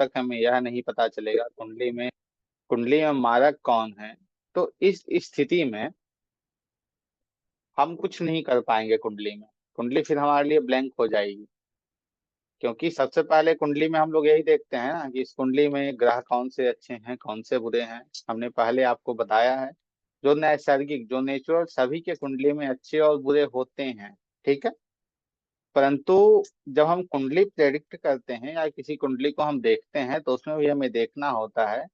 तक हमें यह नहीं पता चलेगा कुंडली में मारक कौन है, तो इस स्थिति में हम कुछ नहीं कर पाएंगे। कुंडली फिर हमारे लिए ब्लैंक हो जाएगी, क्योंकि सबसे पहले कुंडली में हम लोग यही देखते हैं ना कि इस कुंडली में ग्रह कौन से अच्छे हैं कौन से बुरे हैं। हमने पहले आपको बताया है, जो नैसर्गिक जो नेचुरल सभी के कुंडली में अच्छे और बुरे होते हैं, ठीक है। परंतु जब हम कुंडली प्रेडिक्ट करते हैं या किसी कुंडली को हम देखते हैं, तो उसमें भी हमें देखना होता है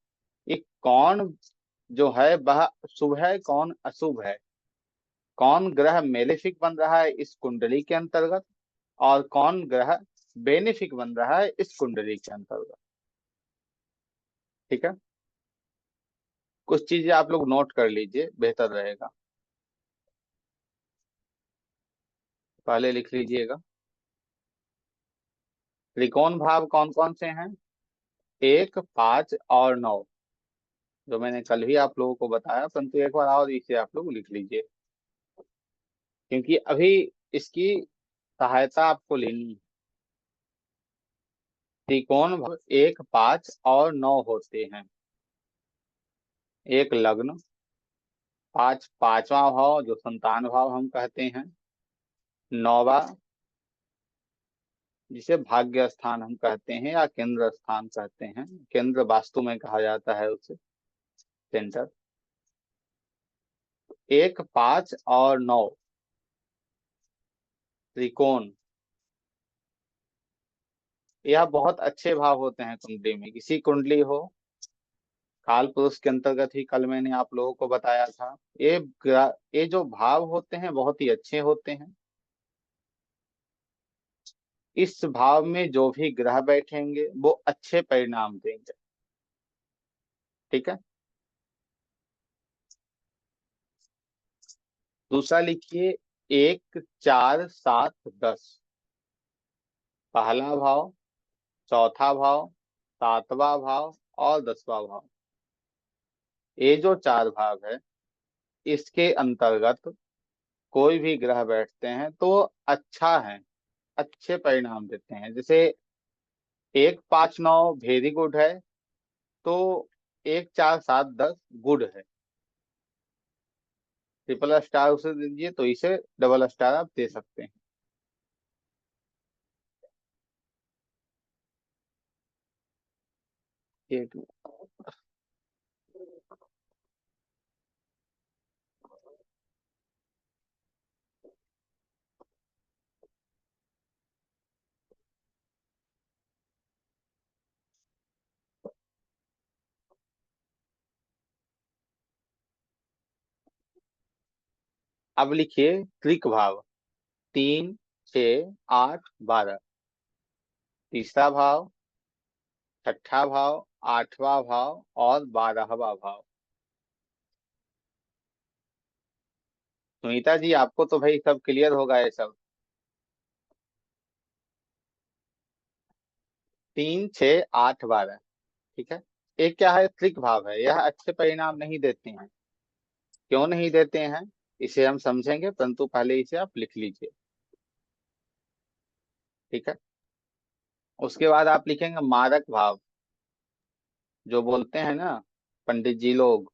कि कौन जो है वह शुभ है कौन अशुभ है, कौन ग्रह मेलेफिक बन रहा है इस कुंडली के अंतर्गत और कौन ग्रह बेनिफिक बन रहा है इस कुंडली के अंतर्गत, ठीक है। कुछ चीजें आप लोग नोट कर लीजिए, बेहतर रहेगा। पहले लिख लीजिएगा, त्रिकोण भाव कौन कौन से हैं? 1, 5 और 9, जो मैंने कल भी आप लोगों को बताया, परंतु एक बार और इसे आप लोग लिख लीजिए, क्योंकि अभी इसकी सहायता आपको लेनी है। त्रिकोण भाव 1, 5 और 9 होते हैं। एक लग्न, पांचवा भाव जो संतान भाव हम कहते हैं, नौवा जिसे भाग्य स्थान हम कहते हैं या केंद्र स्थान कहते हैं, केंद्र वास्तु में कहा जाता है उसे, सेंटर। 1, 5 और 9 त्रिकोण, यह बहुत अच्छे भाव होते हैं कुंडली में। किसी कुंडली हो, काल पुरुष के अंतर्गत ही कल मैंने आप लोगों को बताया था, ये जो भाव होते हैं बहुत ही अच्छे होते हैं। इस भाव में जो भी ग्रह बैठेंगे वो अच्छे परिणाम देंगे, ठीक है। दूसरा लिखिए, 1, 4, 7, 10, पहला भाव, चौथा भाव, सातवां भाव और 10वां भाव, ये जो चार भाव है इसके अंतर्गत कोई भी ग्रह बैठते हैं तो अच्छा है, अच्छे परिणाम देते हैं। जैसे 1, 5, 9 वेरी गुड है, तो 1, 4, 7, 10 गुड है। ट्रिपल स्टार उसे दीजिए तो इसे डबल स्टार आप दे सकते हैं। एक अब लिखिए त्रिक भाव, 3, 6, 8, 12, तीसरा भाव, छठा भाव, आठवां भाव और 12वां भाव। सुनीता जी, आपको तो भाई सब क्लियर होगा ये सब। 3, 6, 8, 12, ठीक है। एक क्या है, त्रिक भाव है, यह अच्छे परिणाम नहीं देते हैं। क्यों नहीं देते हैं इसे हम समझेंगे, परंतु पहले इसे आप लिख लीजिए, ठीक है। उसके बाद आप लिखेंगे मारक भाव, जो बोलते हैं ना पंडित जी लोग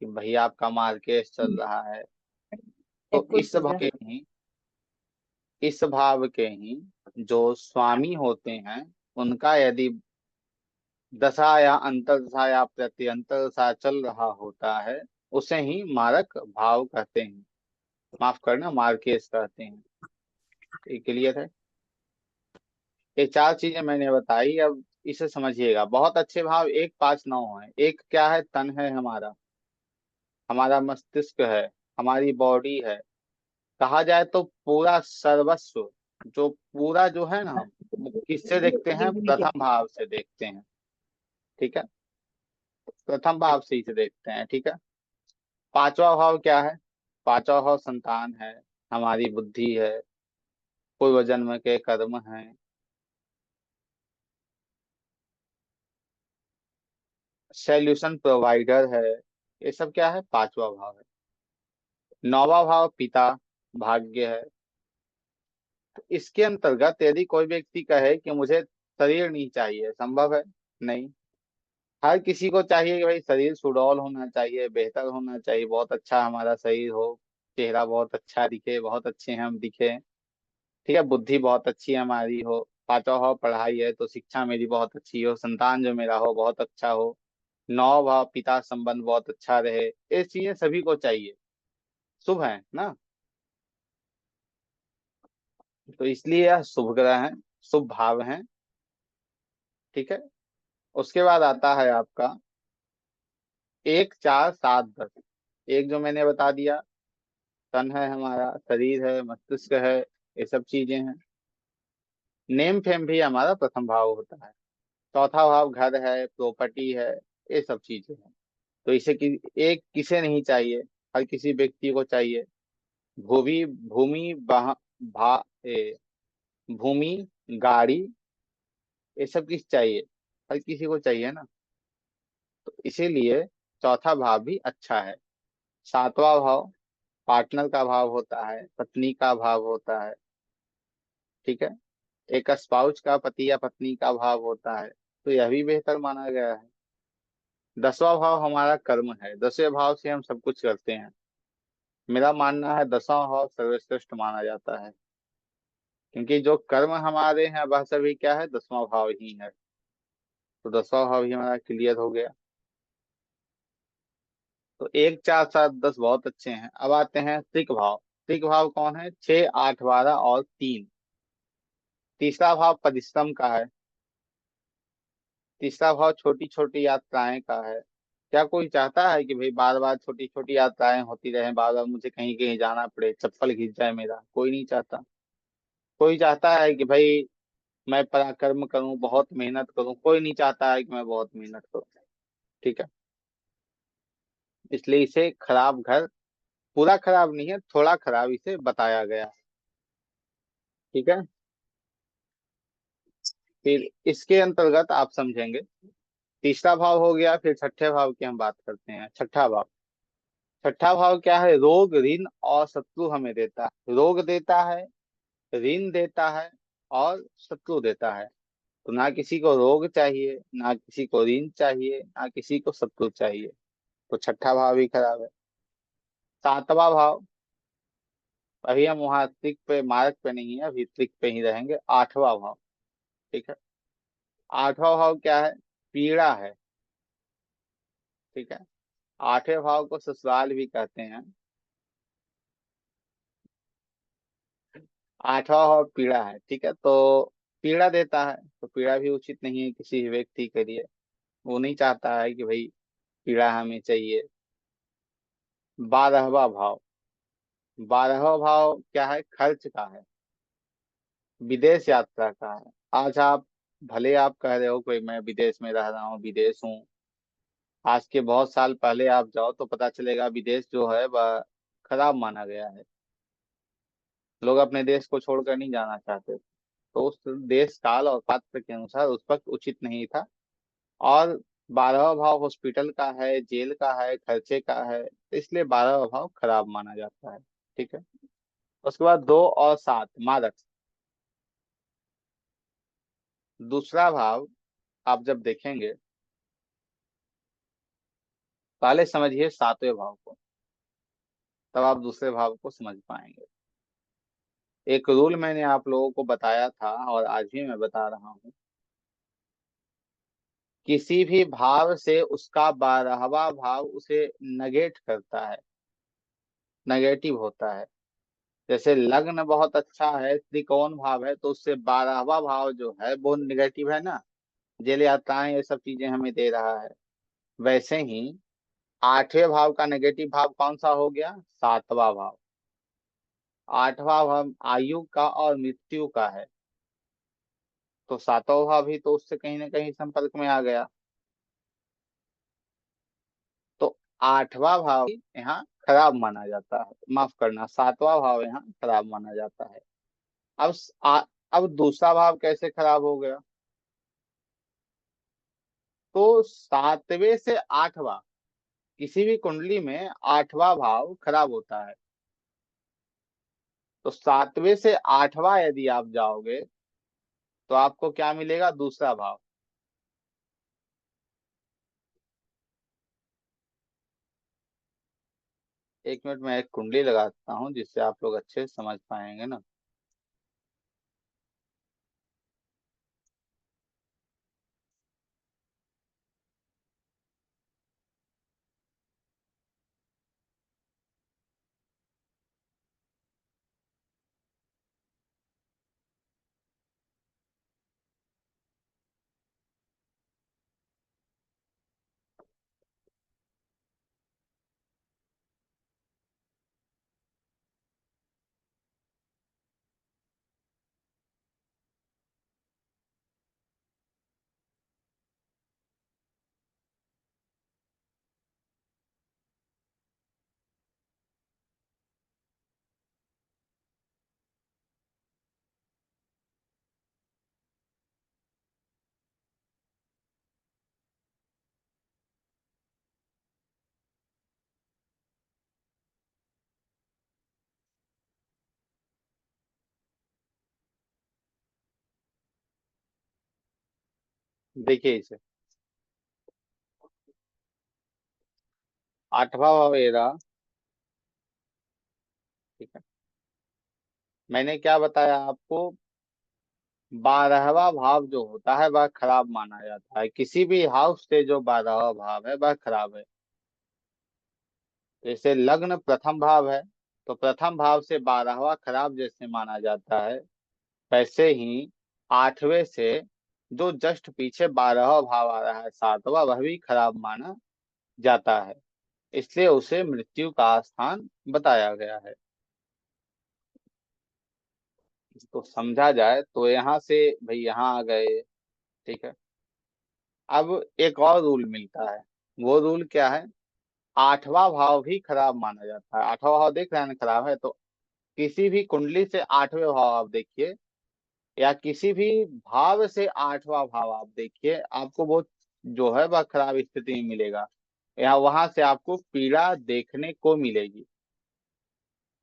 कि भैया आपका मार्केट चल रहा है, तो इस भाव के ही जो स्वामी होते हैं, उनका यदि दशा या अंतर्दशा या प्रत्यंतर दशा चल रहा होता है, उसे ही मारक भाव कहते हैं, माफ करना मार्केश कहते हैं। ये क्लियर है? ये चार चीजें मैंने बताई, अब इसे समझिएगा। बहुत अच्छे भाव 1, 5, 9 है। एक क्या है, तन है हमारा, हमारा मस्तिष्क है, हमारी बॉडी है, कहा जाए तो पूरा सर्वस्व, जो पूरा जो है ना, हम वो किससे देखते हैं, प्रथम भाव से देखते हैं, ठीक है। प्रथम भाव से इसे देखते हैं, ठीक है। पांचवा भाव क्या है? पांचवा भाव संतान है, हमारी बुद्धि है, पूर्व जन्म के कर्म है, सॉल्यूशन प्रोवाइडर है, ये सब क्या है, पांचवा भाव है। नौवा भाव पिता, भाग्य है। तो इसके अंतर्गत यदि कोई व्यक्ति कहे कि मुझे शरीर नहीं चाहिए, संभव है? नहीं। हर किसी को चाहिए कि भाई शरीर सुडौल होना चाहिए, बेहतर होना चाहिए, बहुत अच्छा हमारा शरीर हो, चेहरा बहुत अच्छा दिखे, बहुत अच्छे हम दिखे, ठीक है, बुद्धि बहुत अच्छी हमारी हो, पांचवा भाव पढ़ाई है तो शिक्षा मेरी बहुत अच्छी हो, संतान जो मेरा हो बहुत अच्छा हो, नौ भाव पिता संबंध बहुत अच्छा रहे, ये चीजें सभी को चाहिए, शुभ है ना। तो इसलिए यह शुभ ग्रह है, शुभ भाव है, ठीक है। उसके बाद आता है आपका 1 4 7 10। एक जो मैंने बता दिया, तन है हमारा, शरीर है, मस्तिष्क है, ये सब चीजें हैं। नेम फेम भी हमारा प्रथम भाव होता है। चौथा भाव घर है, प्रॉपर्टी है, ये सब चीजें हैं। तो इसे एक किसे नहीं चाहिए, हर किसी व्यक्ति को चाहिए। भूमि भूमि भूमि, गाड़ी, ये सब किस चाहिए, हर किसी को चाहिए ना। तो इसीलिए चौथा भाव भी अच्छा है। सातवां भाव पार्टनर का भाव होता है, पत्नी का भाव होता है, ठीक है। एक स्पाउस का, पति या पत्नी का भाव होता है, तो यह भी बेहतर माना गया है। 10वां भाव हमारा कर्म है, 10वें भाव से हम सब कुछ करते हैं। मेरा मानना है 10वां भाव सर्वश्रेष्ठ माना जाता है, क्योंकि जो कर्म हमारे हैं वह सभी क्या है, 10वां भाव ही है। तो 10वां भाव ही हमारा क्लियर हो गया। तो 1 4 7 10 बहुत अच्छे हैं। अब आते हैं त्रिक भाव। त्रिक भाव कौन है, 6 8 12 और 3। तीसरा भाव परिश्रम का है। तीसरा भाव छोटी छोटी यात्राएं का है। क्या कोई चाहता है कि भाई बार बार छोटी छोटी यात्राएं होती रहे, बार बार मुझे कहीं कहीं जाना पड़े, चप्पल घिस जाए मेरा, कोई नहीं चाहता। कोई चाहता है कि भाई मैं पराक्रम करूं, बहुत मेहनत करूं, कोई नहीं चाहता है कि मैं बहुत मेहनत करूं, ठीक है। इसलिए इसे खराब घर, पूरा खराब नहीं है, थोड़ा खराब इसे बताया गया है, ठीक है। फिर इसके अंतर्गत आप समझेंगे, तीसरा भाव हो गया, फिर छठे भाव की हम बात करते हैं। छठा भाव, छठा भाव क्या है, रोग ऋण और शत्रु हमें देता है। रोग देता है, ऋण देता है, और शत्रु देता है। तो ना किसी को रोग चाहिए, ना किसी को ऋण चाहिए, ना किसी को शत्रु चाहिए। तो छठा भाव भी खराब है। सातवां भाव, अभी हम वहां त्रिक पे, मार्ग पे नहीं है, अभी त्रिक पे ही रहेंगे। आठवां भाव, ठीक है। आठवां भाव क्या है, पीड़ा है, ठीक है। आठवें भाव को ससुराल भी कहते हैं। आठवां भाव पीड़ा है, ठीक है। तो पीड़ा देता है, तो पीड़ा भी उचित नहीं है किसी भी व्यक्ति के लिए। वो नहीं चाहता है कि भाई पीड़ा हमें चाहिए। 12वां भाव, 12वां भाव क्या है, खर्च का है, विदेश यात्रा का है। आज आप, भले आप कह रहे हो कोई मैं विदेश में रह रहा हूँ, विदेश हूँ, आज के बहुत साल पहले आप जाओ तो पता चलेगा विदेश जो है वह खराब माना गया है। लोग अपने देश को छोड़कर नहीं जाना चाहते। तो उस देश काल और पात्र के अनुसार उस वक्त उचित नहीं था। और 12वां भाव हॉस्पिटल का है, जेल का है, खर्चे का है, तो इसलिए 12वां भाव खराब माना जाता है, ठीक है। उसके बाद 2 और 7 मारक। दूसरा भाव आप जब देखेंगे, पहले समझिए 7वें भाव को, तब आप दूसरे भाव को समझ पाएंगे। एक रूल मैंने आप लोगों को बताया था और आज भी मैं बता रहा हूँ, किसी भी भाव से उसका 12वां भाव उसे नगेट करता है, नेगेटिव होता है। जैसे लग्न बहुत अच्छा है, त्रिकोण भाव है, तो उससे 12वां भाव जो है वो निगेटिव है ना, जेल यात्राएं ये सब चीजें हमें दे रहा है। वैसे ही 8वें भाव का नेगेटिव भाव कौन सा हो गया, 7वां भाव। 8वां भाव आयु का और मृत्यु का है, तो 7वां भाव भी तो उससे कहीं ना कहीं संपर्क में आ गया। तो 8वां भाव यहाँ खराब माना जाता है, माफ करना, 7वां भाव यहाँ खराब माना जाता है। अब अब दूसरा भाव कैसे खराब हो गया, तो 7वें से 8वां, किसी भी कुंडली में 8वां भाव खराब होता है। तो 7वें से 8वां यदि आप जाओगे, तो आपको क्या मिलेगा, दूसरा भाव। 1 मिनट में एक कुंडली लगाता हूँ जिससे आप लोग अच्छे से समझ पाएंगे ना। देखिए इसे, आठवां भाव ये रहा। ठीक है, मैंने क्या बताया आपको, 12वां भाव जो होता है वह खराब माना जाता है। किसी भी हाउस से जो 12वां भाव है वह खराब है। जैसे लग्न प्रथम भाव है, तो प्रथम भाव से 12वां खराब जैसे माना जाता है, वैसे ही आठवें से जो जस्ट पीछे 12वां भाव आ रहा है, सातवां, वह भी खराब माना जाता है। इसलिए उसे मृत्यु का स्थान बताया गया है। इसको समझा जाए तो यहाँ से, भाई यहाँ आ गए। ठीक है, अब एक और रूल मिलता है। वो रूल क्या है, आठवां भाव भी खराब माना जाता है। आठवां भाव देख रहे हैं ना, खराब है। तो किसी भी कुंडली से आठवें भाव आप देखिए, या किसी भी भाव से आठवां भाव आप देखिए, आपको वो जो है वह खराब स्थिति में मिलेगा, या वहां से आपको पीड़ा देखने को मिलेगी।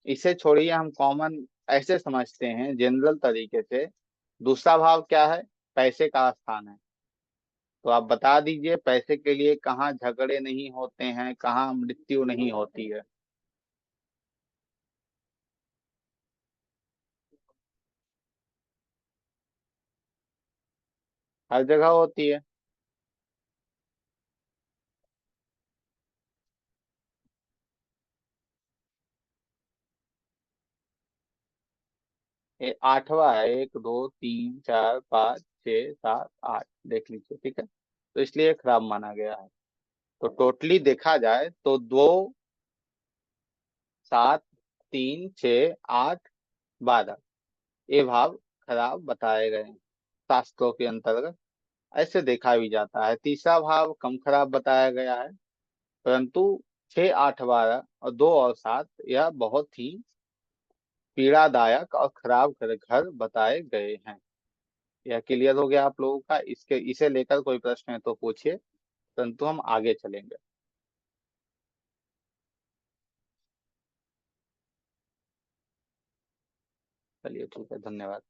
इसे छोड़िए, हम कॉमन ऐसे समझते हैं जनरल तरीके से। दूसरा भाव क्या है, पैसे का स्थान है। तो आप बता दीजिए, पैसे के लिए कहाँ झगड़े नहीं होते हैं, कहाँ मृत्यु नहीं होती है। हर जगह होती है। ये आठवां है, 1 2 3 4 5 6 7 8, देख लीजिए। ठीक है, तो इसलिए खराब माना गया है। तो टोटली देखा जाए तो 2 7 3 6 8 12, ये भाव खराब बताए गए हैं शास्त्रों के अंतर्गत। ऐसे देखा भी जाता है। तीसरा भाव कम खराब बताया गया है, परंतु 6 8 12 और 2 और 7 यह बहुत ही पीड़ादायक और खराब घर घर बताए गए हैं। यह क्लियर हो गया आप लोगों का। इसके इसे लेकर कोई प्रश्न है तो पूछिए, परंतु हम आगे चलेंगे। चलिए ठीक है, धन्यवाद।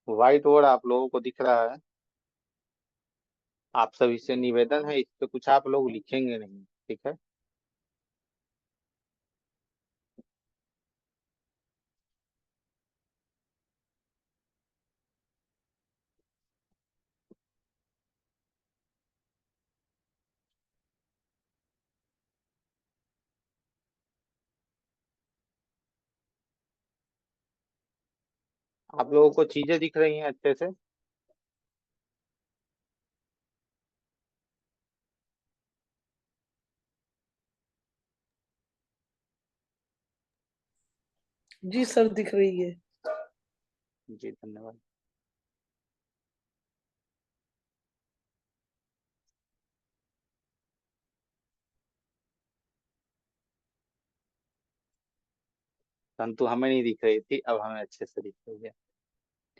व्हाइट बोर्ड आप लोगों को दिख रहा है। आप सभी से निवेदन है, इस पे कुछ आप लोग लिखेंगे नहीं। ठीक है, आप लोगों को चीजें दिख रही हैं अच्छे से। जी सर, दिख रही है। जी धन्यवाद। परंतु हमें नहीं दिख रही थी, अब हमें अच्छे से दिख रही है।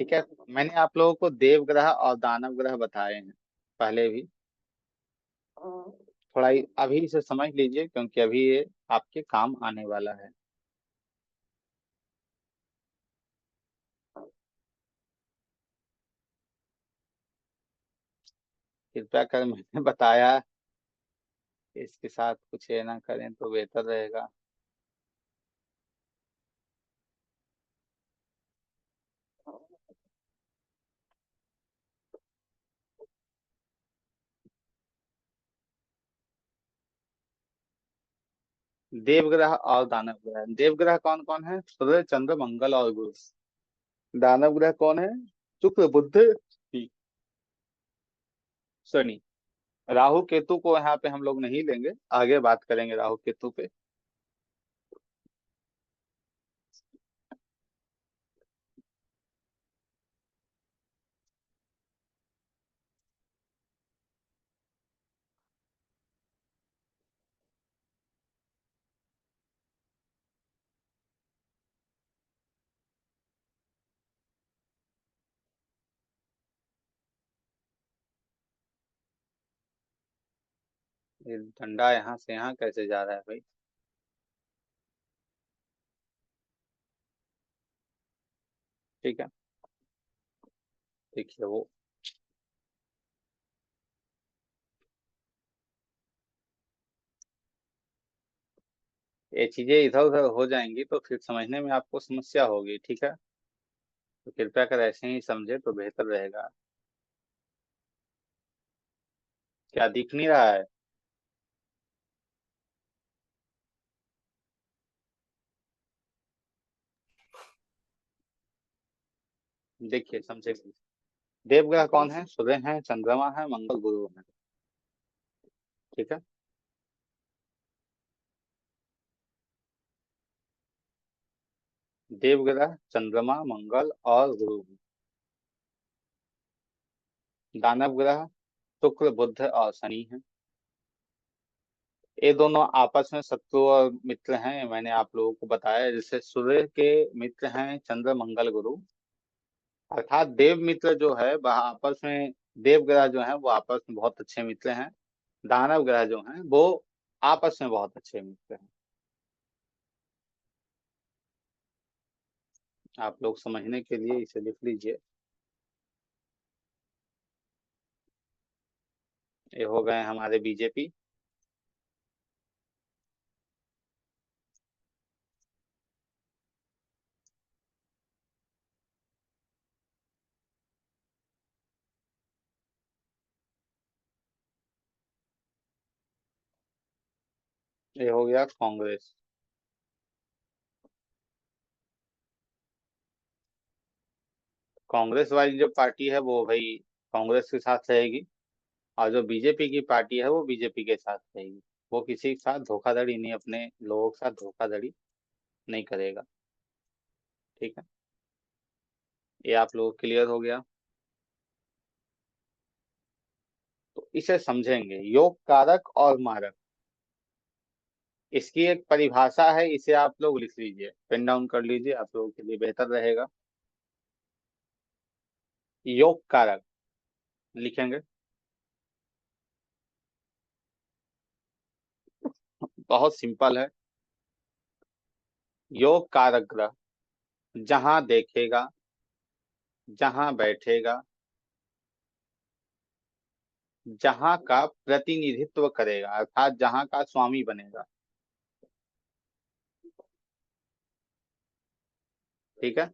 ठीक है। मैंने आप लोगों को देव ग्रह और दानव ग्रह बताए हैं पहले भी। थोड़ा अभी इसे समझ लीजिए, क्योंकि अभी ये आपके काम आने वाला है। कृपया कर मैंने बताया, इसके साथ कुछ ये ना करें तो बेहतर रहेगा। देवग्रह और दानव ग्रह। देवग्रह कौन कौन है? सूर्य, चंद्र, मंगल और गुरु। दानव ग्रह कौन है? शुक्र, बुध, शनि। राहु केतु को यहाँ पे हम लोग नहीं लेंगे, आगे बात करेंगे राहु केतु पे। ये डंडा यहाँ से यहाँ कैसे जा रहा है भाई? ठीक है। देखिए वो, ये चीजें इधर उधर हो जाएंगी तो फिर समझने में आपको समस्या होगी। ठीक है, तो कृपया कर ऐसे ही समझे तो बेहतर रहेगा। क्या दिख नहीं रहा है? देखिए समझे। देवग्रह कौन है? सूर्य है, चंद्रमा है, मंगल, गुरु है। ठीक है। देवग्रह चंद्रमा, मंगल और गुरु। दानव ग्रह शुक्र, बुध और शनि है। ये दोनों आपस में शत्रु और मित्र हैं, मैंने आप लोगों को बताया। जैसे सूर्य के मित्र हैं चंद्र, मंगल, गुरु। अर्थात देव मित्र जो है वह आपस में, देव ग्रह जो है वो आपस में बहुत अच्छे मित्र हैं। दानव ग्रह जो हैं वो आपस में बहुत अच्छे मित्र हैं। आप लोग समझने के लिए इसे लिख लीजिए। ये हो गए हमारे बीजेपी। ये हो गया कांग्रेस। कांग्रेस वाली जो पार्टी है वो भाई कांग्रेस के साथ रहेगी, और जो बीजेपी की पार्टी है वो बीजेपी के साथ रहेगी। वो किसी के साथ धोखाधड़ी नहीं, अपने लोगों के साथ धोखाधड़ी नहीं करेगा। ठीक है, ये आप लोग क्लियर हो गया। तो इसे समझेंगे, योग कारक और मारक। इसकी एक परिभाषा है, इसे आप लोग लिख लीजिए, पेन डाउन कर लीजिए, आप लोगों के लिए बेहतर रहेगा। योग कारक लिखेंगे। बहुत सिंपल है। योग कारक ग्रह जहां देखेगा, जहां बैठेगा, जहां का प्रतिनिधित्व करेगा, अर्थात जहां का स्वामी बनेगा। ठीक है।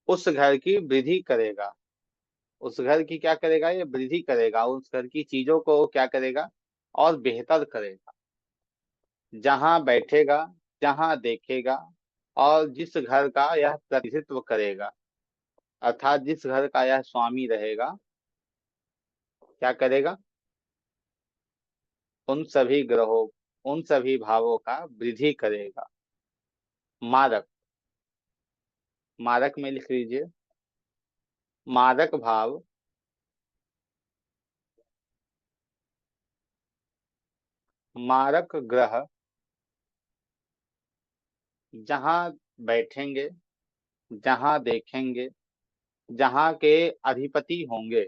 उस घर की वृद्धि करेगा। उस घर की क्या करेगा? ये वृद्धि करेगा, उस घर की चीजों को क्या करेगा? और बेहतर करेगा। जहां बैठेगा, जहां देखेगा, और जिस घर का यह प्रतिनिधित्व करेगा, अर्थात जिस घर का यह स्वामी रहेगा, क्या करेगा? उन सभी ग्रहों, उन सभी भावों का वृद्धि करेगा। मारक, मारक में लिख लीजिए, मारक भाव मारक ग्रह जहां बैठेंगे, जहां देखेंगे, जहां के अधिपति होंगे,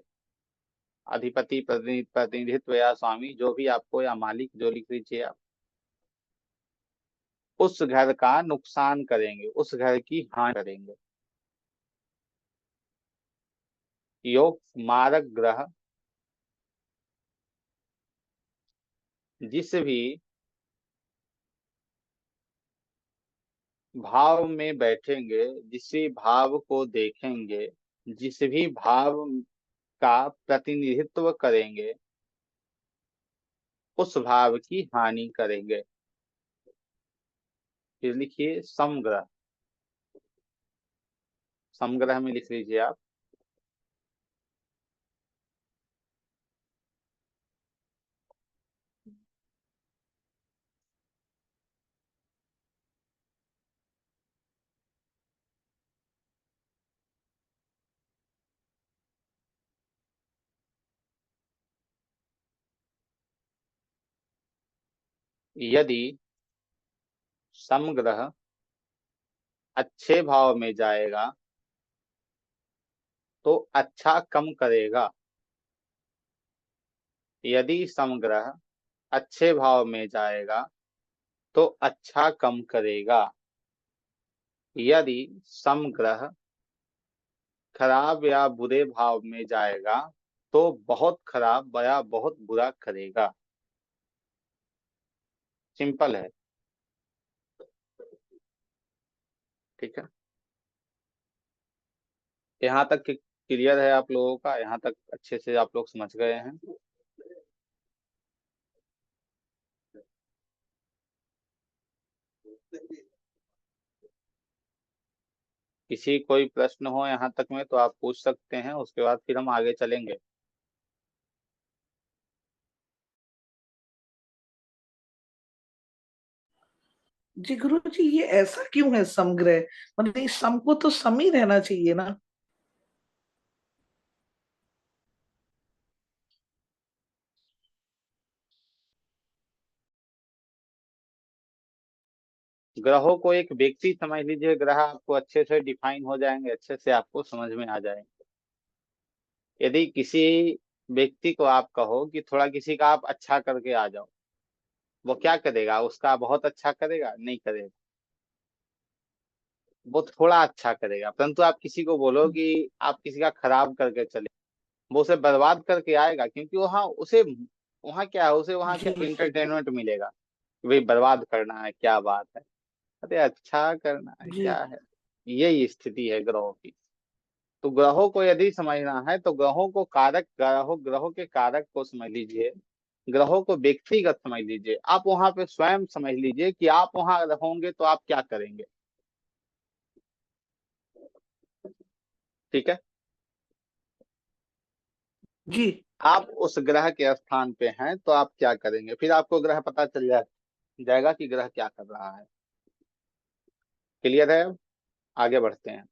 अधिपति प्रतिनिधित्व या स्वामी जो भी आपको, या मालिक जो लिख लीजिए आप, उस घर का नुकसान करेंगे, उस घर की हानि करेंगे। योग मारक ग्रह जिस भी भाव में बैठेंगे, जिस भी भाव को देखेंगे, जिस भी भाव का प्रतिनिधित्व करेंगे, उस भाव की हानि करेंगे। फिर लिखिए समग्रह, समग्रह में लिख लीजिए आप, यदि समग्रह अच्छे भाव में जाएगा तो अच्छा कम करेगा। यदि समग्रह अच्छे भाव में जाएगा तो अच्छा कम करेगा। यदि समग्रह खराब या बुरे भाव में जाएगा तो बहुत खराब या बहुत बुरा करेगा। सिंपल है। ठीक है, यहाँ तक क्लियर है आप लोगों का? यहाँ तक अच्छे से आप लोग समझ गए हैं? किसी कोई प्रश्न हो यहाँ तक में तो आप पूछ सकते हैं, उसके बाद फिर हम आगे चलेंगे। जी गुरु जी, ये ऐसा क्यों है समग्रह? मतलब इस सम को तो सम ही रहना चाहिए ना। ग्रहों को एक व्यक्ति समझ लीजिए, ग्रह आपको अच्छे से डिफाइन हो जाएंगे, अच्छे से आपको समझ में आ जाएंगे। यदि किसी व्यक्ति को आप कहो कि थोड़ा किसी का आप अच्छा करके आ जाओ, वो क्या करेगा? उसका बहुत अच्छा करेगा? नहीं करेगा। वो थोड़ा अच्छा करेगा। परंतु आप किसी को बोलो कि आप किसी का खराब करके चले, वो उसे बर्बाद करके आएगा, क्योंकि वहाँ उसे, वहाँ क्या है, उसे वहाँ क्या जी इंटरटेनमेंट मिलेगा कि भाई बर्बाद करना है, क्या बात है, अरे अच्छा करना है, जी क्या है। यही स्थिति है ग्रहों की। तो ग्रहों को यदि समझना है तो ग्रहों को कारक, ग्रहों ग्रहों के कारक को समझ लीजिए, ग्रहों को व्यक्तिगत समझ लीजिए। आप वहां पे स्वयं समझ लीजिए कि आप वहां होंगे तो आप क्या करेंगे। ठीक है, जी आप उस ग्रह के स्थान पे हैं तो आप क्या करेंगे, फिर आपको ग्रह पता चल जाएगा कि ग्रह क्या कर रहा है। क्लियर है? आगे बढ़ते हैं।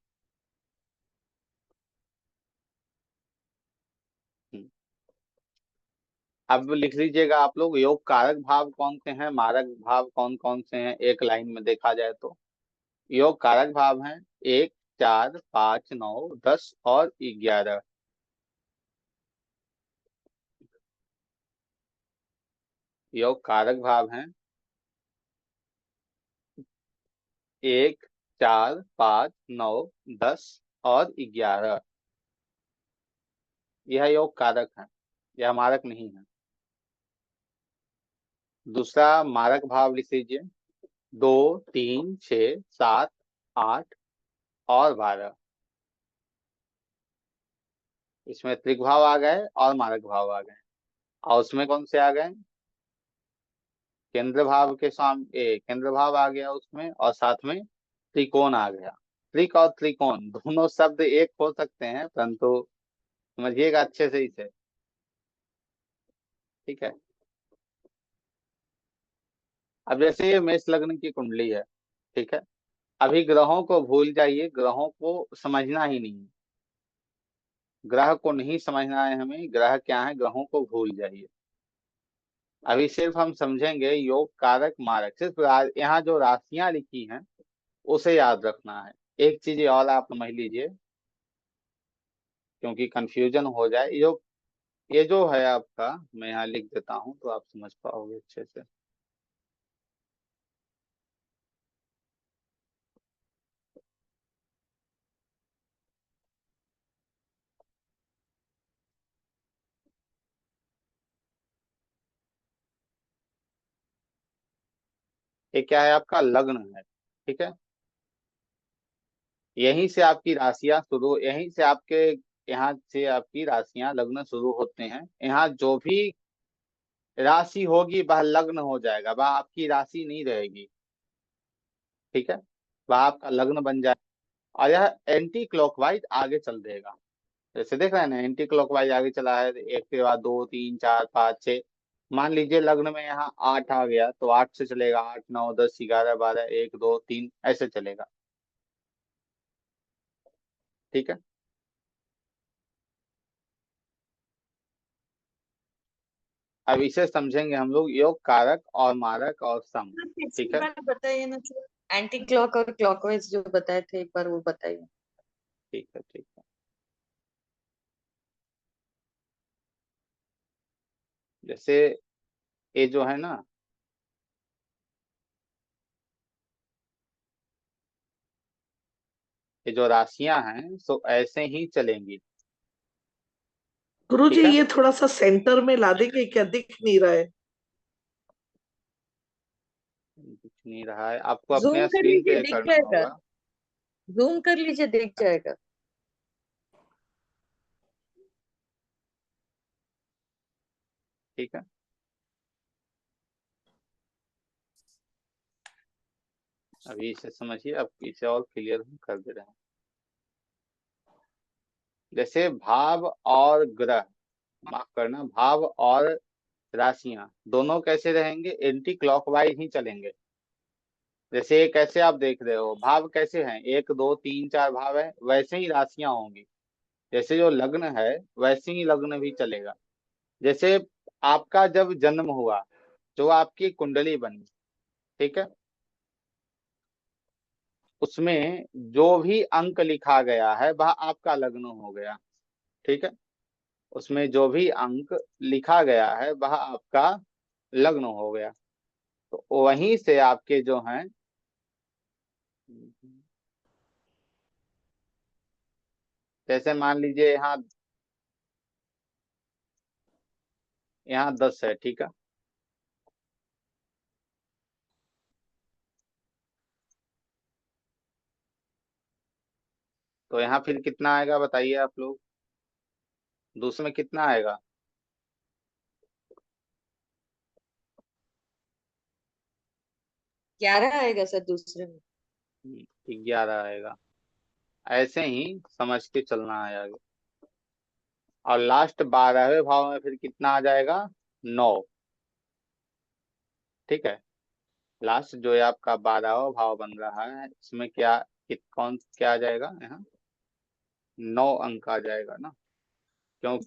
हम्म। अब लिख लीजिएगा आप लोग, योग कारक भाव कौन से हैं, मारक भाव कौन कौन से हैं, एक लाइन में देखा जाए तो। योग कारक भाव हैं 1, 4, 5, 9, 10 और 11। योग कारक भाव हैं 1, 4, 5, 9, 10 और 11। यह योग कारक है, यह मारक नहीं है। दूसरा मारक भाव लिख लीजिए, 2, 3, 6, 7, 8 और 12। इसमें त्रिक भाव आ गए और मारक भाव आ गए। और उसमें कौन से आ गए? केंद्र भाव के सामने केंद्र भाव आ गया उसमें, और साथ में त्रिकोण आ गया। त्रिक और त्रिकोण दोनों शब्द एक हो सकते हैं, परंतु समझिएगा अच्छे से इसे। ठीक है, अब जैसे ये मेष लग्न की कुंडली है, ठीक है, अभी ग्रहों को भूल जाइए, ग्रहों को समझना ही नहीं, ग्रह को नहीं समझना है हमें, ग्रह क्या है ग्रहों को भूल जाइए। अभी सिर्फ हम समझेंगे योग कारक मारक, सिर्फ यहाँ जो राशियां लिखी हैं उसे याद रखना है। एक चीज और आप समझ लीजिए, क्योंकि कंफ्यूजन हो जाए, ये जो है आपका, मैं यहाँ लिख देता हूँ तो आप समझ पाओगे अच्छे से। ये क्या है आपका लग्न है, ठीक है। यहीं से आपकी राशियां शुरू, यहीं से आपके, यहाँ से आपकी राशियां लग्न शुरू होते हैं। यहाँ जो भी राशि होगी वह लग्न हो जाएगा, वह आपकी राशि नहीं रहेगी, ठीक है। वह आपका लग्न बन जाएगा, और यह एंटी क्लॉकवाइज आगे चल देगा। जैसे देख रहे हैं ना, एंटी क्लॉकवाइज आगे चला है, एक के बाद दो तीन चार पाँच छः। मान लीजिए लग्न में यहाँ 8 आ गया तो 8 से चलेगा, 8 9 10 11 12 1 2 3 ऐसे चलेगा, ठीक है। अब इसे समझेंगे हम लोग योग कारक और मारक और सम, ठीक पिछली है। बार बताइए ना, जो एंटी क्लॉक और क्लॉकवाइज जो बताए थे, एक बार वो बताइए। ठीक है, ठीक है। जैसे ये जो है ना, ये जो राशियां हैं सो ऐसे ही चलेंगी, गुरुजी ठीक है। ये थोड़ा सा सेंटर में ला देंगे क्या, दिख नहीं रहा है। दिख नहीं रहा है आपको, जूम अपने कर स्क्रीन लीजिए, पे दिख करना जाएगा। होगा। जूम कर लीजिए, दिख जाएगा। ठीक है, अभी इसे समझिए, अब इसे और क्लियर हम कर दे रहे हैं। जैसे भाव और ग्रह, माफ करना, भाव और राशियां दोनों कैसे रहेंगे, एंटी क्लॉकवाइज ही चलेंगे। जैसे ये कैसे आप देख रहे हो, भाव कैसे हैं, एक दो तीन चार भाव है, वैसे ही राशियां होंगी। जैसे जो लग्न है वैसे ही लग्न भी चलेगा। जैसे आपका जब जन्म हुआ, जो आपकी कुंडली बनी, ठीक है, उसमें जो भी अंक लिखा गया है वह आपका लग्न हो गया, ठीक है। उसमें जो भी अंक लिखा गया है वह आपका लग्न हो गया। तो वहीं से आपके जो हैं, जैसे मान लीजिए यहाँ, यहाँ 10 है, ठीक है। तो यहाँ फिर कितना आएगा बताइए आप लोग, दूसरे में कितना आएगा। 11 आएगा सर दूसरे में। 11 आएगा। ऐसे ही समझ के चलना है आगे। और लास्ट 12वें भाव में फिर कितना आ जाएगा, 9, ठीक है। लास्ट जो है आपका 12वां भाव बन रहा है, इसमें क्या, कौन क्या आ जाएगा यहाँ, 9 अंक आ जाएगा ना। क्यों,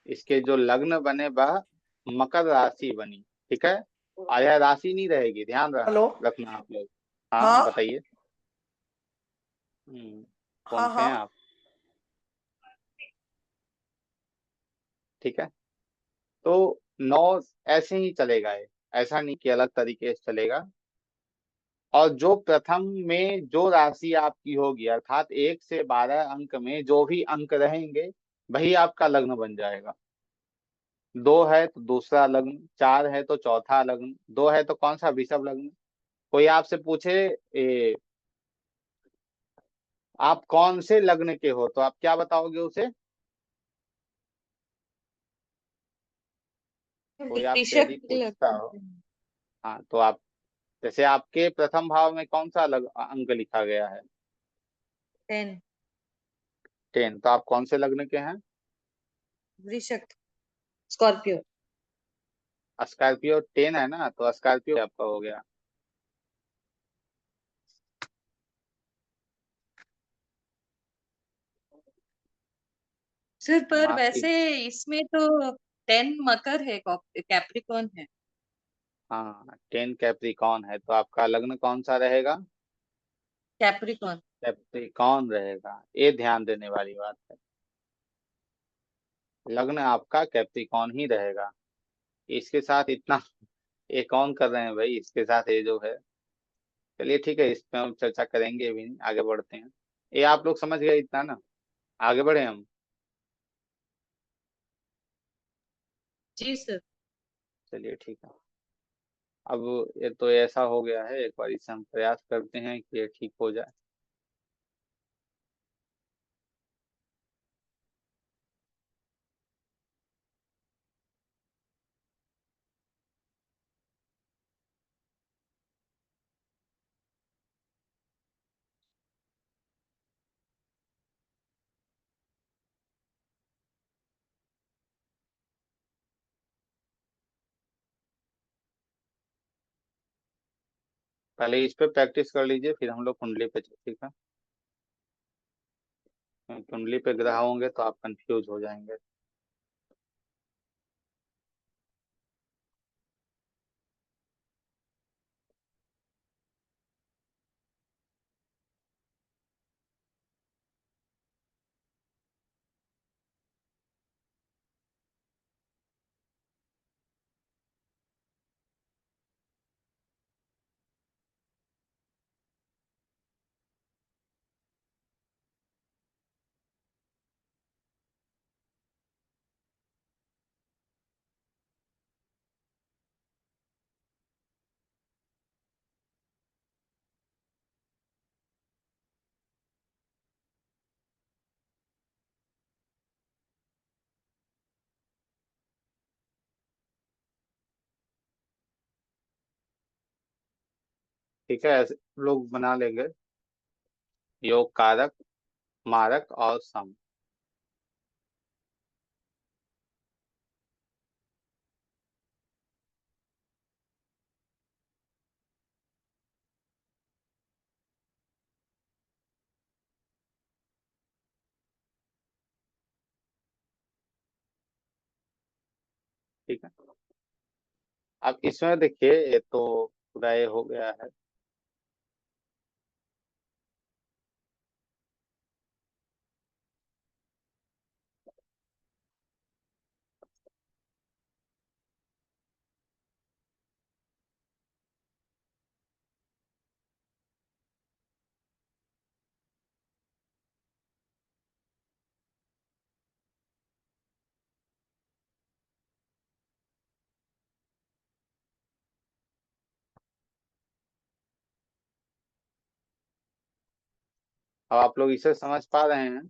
इसके जो लग्न बने वह मकर राशि बनी, ठीक है। और यह राशि नहीं रहेगी, ध्यान हेलो। रखना आप लोग। हाँ हाँ बताइए। कौन हाँ से हाँ। हैं आप, ठीक है। तो 9 ऐसे ही चलेगा ये, ऐसा नहीं कि अलग तरीके से चलेगा। और जो प्रथम में जो राशि आपकी होगी, अर्थात 1 से 12 अंक में जो भी अंक रहेंगे वही आपका लग्न बन जाएगा। 2 है तो दूसरा लग्न, 4 है तो चौथा लग्न, 2 है तो कौन सा, वृषभ लग्न। कोई आपसे पूछे आप कौन से लग्न के हो, तो आप क्या बताओगे उसे। कोई आपसे वृश्चिक यदि पूछता लगता हो, है। हाँ तो आप, जैसे आपके प्रथम भाव में कौन सा अंक लिखा गया है, 10। 10, तो आप कौन से लग्न के हैं। वृश्चिक, स्कॉर्पियो। स्कॉर्पियो 10 है ना, तो स्कॉर्पियो आपका हो गया। सर पर माफ वैसे कीजिए। इसमें तो 10 मकर है, कैप्रिकॉन है। हाँ, 10 कैप्रिकॉन है, तो आपका लग्न कौन सा रहेगा? कैप्रिकॉन। कैप्रिकॉन रहेगा, ये ध्यान देने वाली बात है। लग्न आपका कैप्रिकॉन ही रहेगा। इसके साथ इतना ये कौन कर रहे हैं भाई, इसके साथ ये जो है। चलिए ठीक है, इस पे हम चर्चा करेंगे भी नहीं, आगे बढ़ते हैं। ये आप लोग समझ गए इतना ना? आगे बढ़े हम। जी सर। चलिए ठीक है। अब ये तो ऐसा हो गया है, एक बार इसे हम प्रयास करते हैं कि ये ठीक हो जाए। पहले इस पे प्रैक्टिस कर लीजिए, फिर हम लोग कुंडली पे ठीक है। कुंडली पे ग्रह होंगे तो आप कंफ्यूज हो जाएंगे। ठीक है, ऐसे लोग बना लेंगे। योग कारक, मारक और सम। ठीक है, अब इसमें देखिए, ये तो पूरा ये हो गया है। अब आप लोग इसे समझ पा रहे हैं?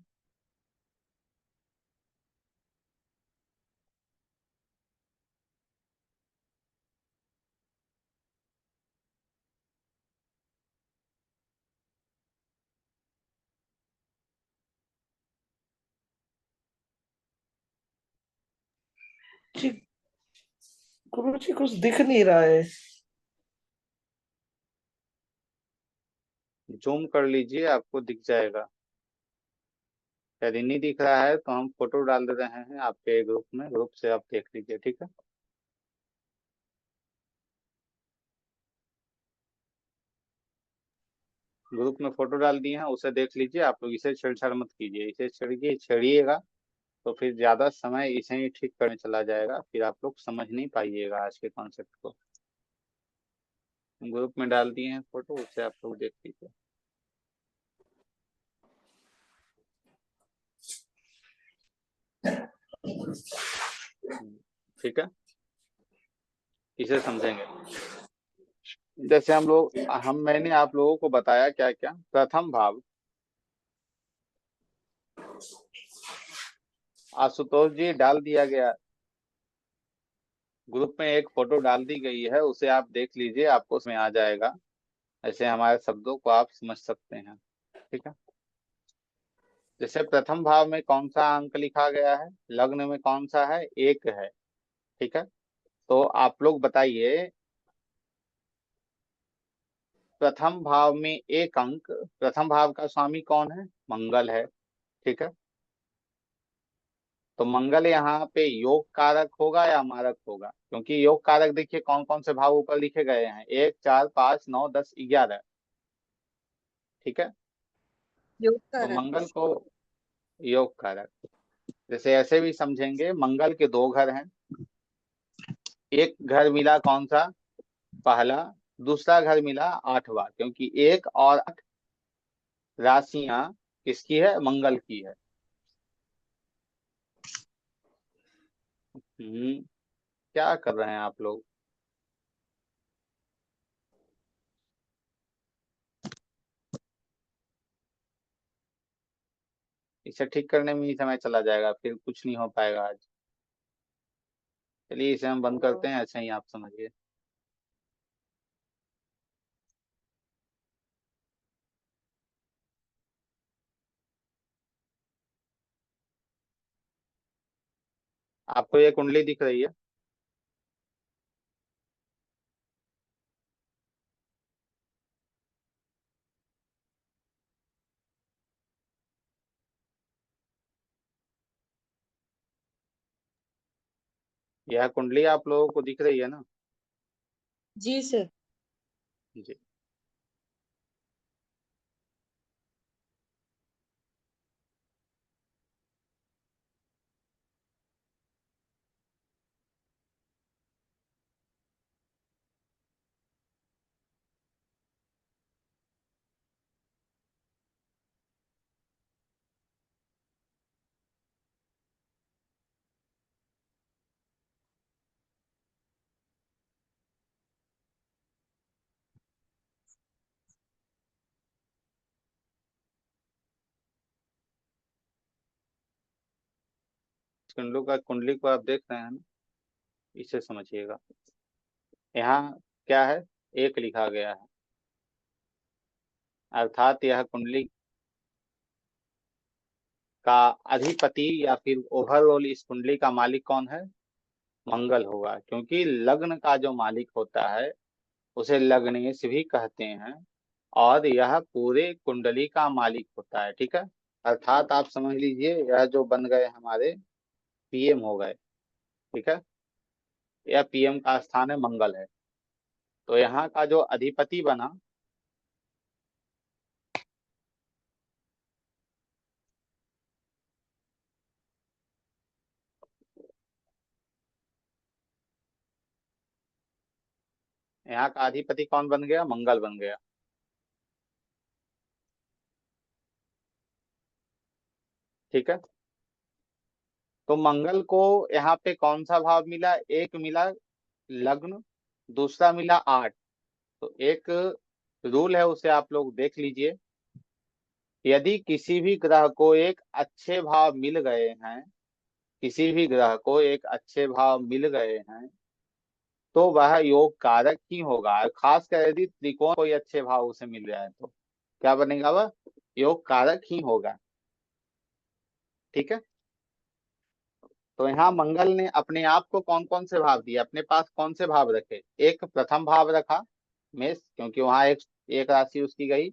जी गुरु जी कुछ दिख नहीं रहा है। जूम कर लीजिए, आपको दिख जाएगा। यदि नहीं दिख रहा है तो हम फोटो डाल दे रहे हैं आपके ग्रुप में, ग्रुप से आप देख लीजिए, ठीक है। ग्रुप में फोटो डाल दिए हैं, उसे देख लीजिए। आप लोग इसे छेड़छाड़ मत कीजिए, इसे छेड़िएगा तो फिर ज्यादा समय इसे ही ठीक करने चला जाएगा, फिर आप लोग समझ नहीं पाइएगा आज के कॉन्सेप्ट को। ग्रुप में डाल दिए हैं फोटो, उसे आप लोग देख लीजिए। ठीक है, इसे समझेंगे। जैसे मैंने आप लोगों को बताया क्या क्या। प्रथम भाव, आशुतोष जी डाल दिया गया, ग्रुप में एक फोटो डाल दी गई है, उसे आप देख लीजिए, आपको उसमें आ जाएगा। ऐसे हमारे शब्दों को आप समझ सकते हैं, ठीक है। जैसे प्रथम भाव में कौन सा अंक लिखा गया है, लग्न में कौन सा है, एक है, ठीक है। तो आप लोग बताइए, प्रथम भाव में एक अंक, प्रथम भाव का स्वामी कौन है? मंगल है, ठीक है। तो मंगल यहाँ पे योग कारक होगा या मारक होगा? क्योंकि योग कारक देखिए कौन कौन से भाव ऊपर लिखे गए हैं, 1, 4, 5, 9, 10, 11। ठीक है, योग तो कारक। मंगल को योग कारक, जैसे ऐसे भी समझेंगे, मंगल के दो घर हैं। एक घर मिला कौन सा? पहला। दूसरा घर मिला आठवां, क्योंकि 1 और 8 राशियां किसकी है? मंगल की है। क्या कर रहे हैं आप लोग? इसे ठीक करने में ही समय चला जाएगा, फिर कुछ नहीं हो पाएगा आज। चलिए इसे हम बंद करते हैं, ऐसे ही आप समझिए। आपको ये कुंडली दिख रही है? यह कुंडली आप लोगों को दिख रही है ना? जी सर। जी। कुंडली को आप देख रहे हैं ना, इसे समझिएगा। यहाँ क्या है? 1 लिखा गया है, अर्थात यह कुंडली का अधिपति या फिर ओवरऑल इस कुंडली का मालिक कौन है? मंगल होगा, क्योंकि लग्न का जो मालिक होता है उसे लग्नेश भी कहते हैं, और यह पूरे कुंडली का मालिक होता है। ठीक है, अर्थात आप समझ लीजिए यह जो बन गए हमारे पीएम हो गए। ठीक है, यह पीएम का स्थान है, मंगल है। तो यहाँ का जो अधिपति बना, यहाँ का अधिपति कौन बन गया? मंगल बन गया। ठीक है, तो मंगल को यहाँ पे कौन सा भाव मिला? एक मिला लग्न, दूसरा मिला 8। तो एक रूल है, उसे आप लोग देख लीजिए। यदि किसी भी ग्रह को एक अच्छे भाव मिल गए हैं, किसी भी ग्रह को एक अच्छे भाव मिल गए हैं, तो वह योग कारक ही होगा। और खासकर यदि त्रिकोण कोई अच्छे भाव उसे मिल जाए तो क्या बनेगा? वह योग कारक ही होगा। ठीक है, तो यहाँ मंगल ने अपने आप को कौन कौन से भाव दिए? अपने पास कौन से भाव रखे? एक प्रथम भाव रखा, मेष, क्योंकि वहां एक एक राशि उसकी गई।